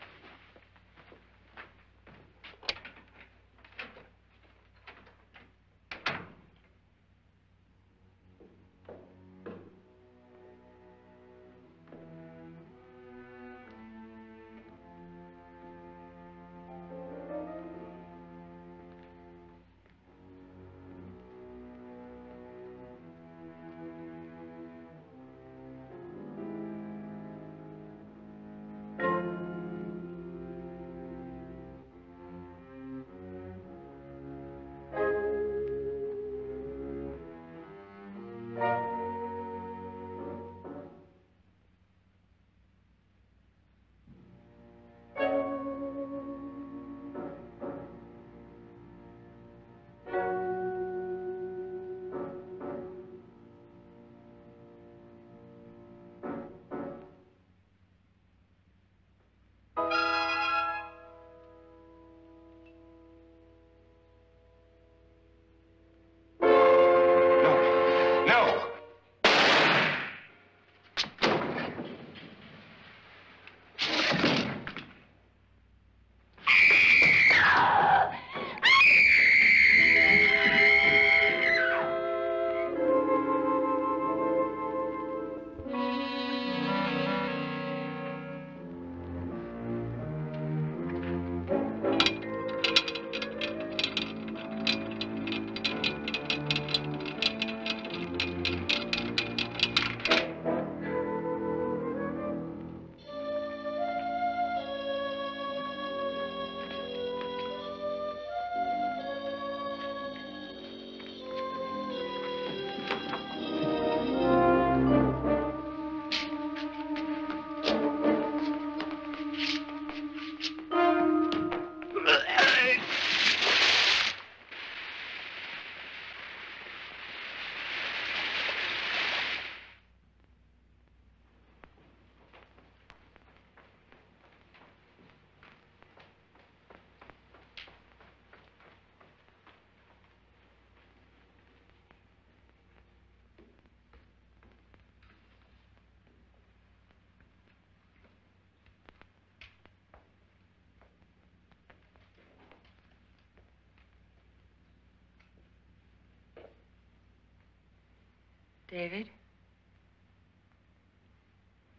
Speaker 7: David?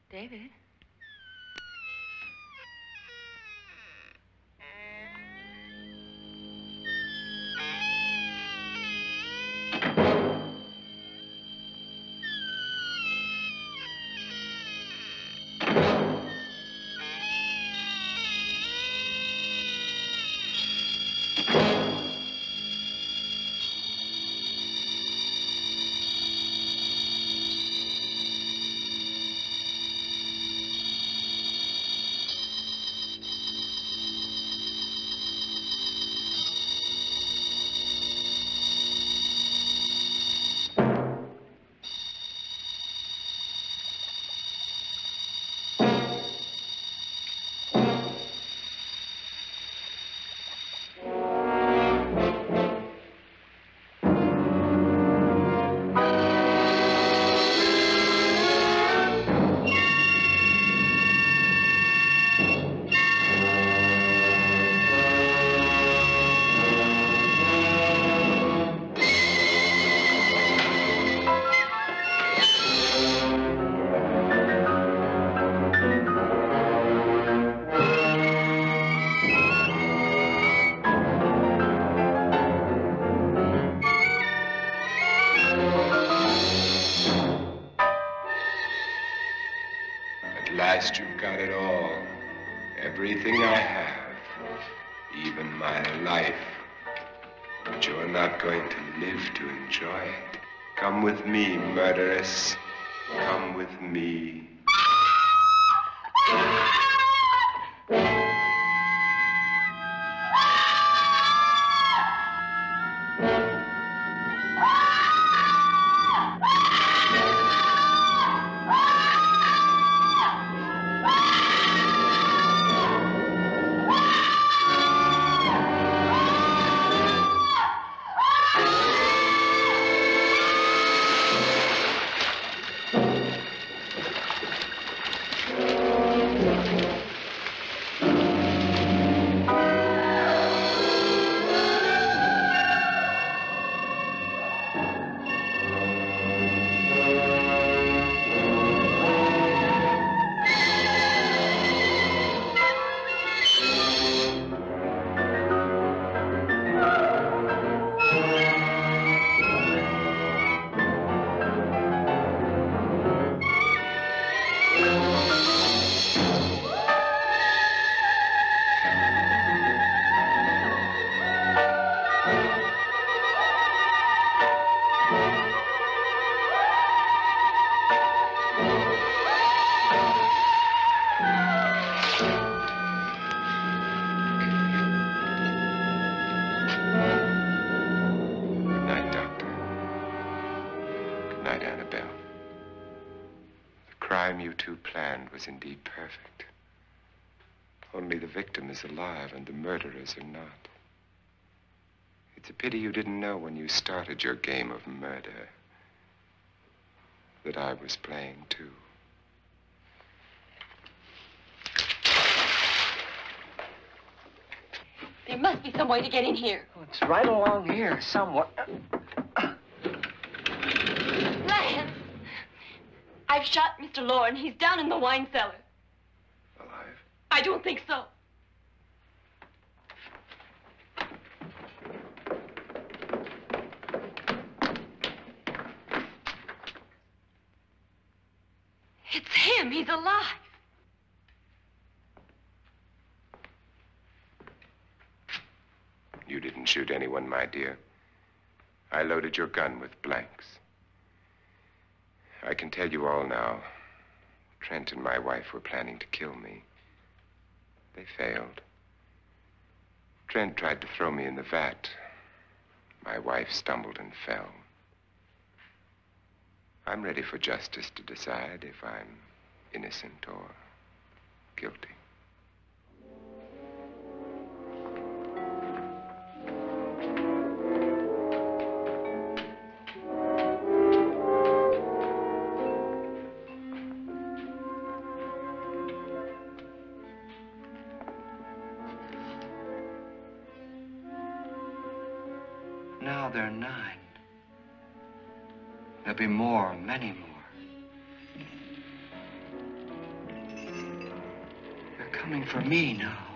Speaker 7: David?
Speaker 4: last you've got it all. Everything I have. Even my life. But you're not going to live to enjoy it. Come with me, murderess. Come with me. Was indeed perfect. Only the victim is alive and the murderers are not. It's a pity you didn't know when you started your game of murder that I was playing too.
Speaker 6: There must be some way to get in here.
Speaker 10: Oh, it's right along here somewhere.
Speaker 6: Lance! I've shot Mr. Lorne. He's down in the wine cellar.
Speaker 4: Alive?
Speaker 6: I don't think so. It's him. He's alive.
Speaker 4: You didn't shoot anyone, my dear. I loaded your gun with blanks. I can tell you all now. Trent and my wife were planning to kill me. They failed. Trent tried to throw me in the vat. My wife stumbled and fell. I'm ready for justice to decide if I'm innocent or guilty.
Speaker 10: Now they're 9. There'll be more, many more. They're coming for me now.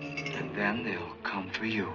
Speaker 10: And then they'll come for you.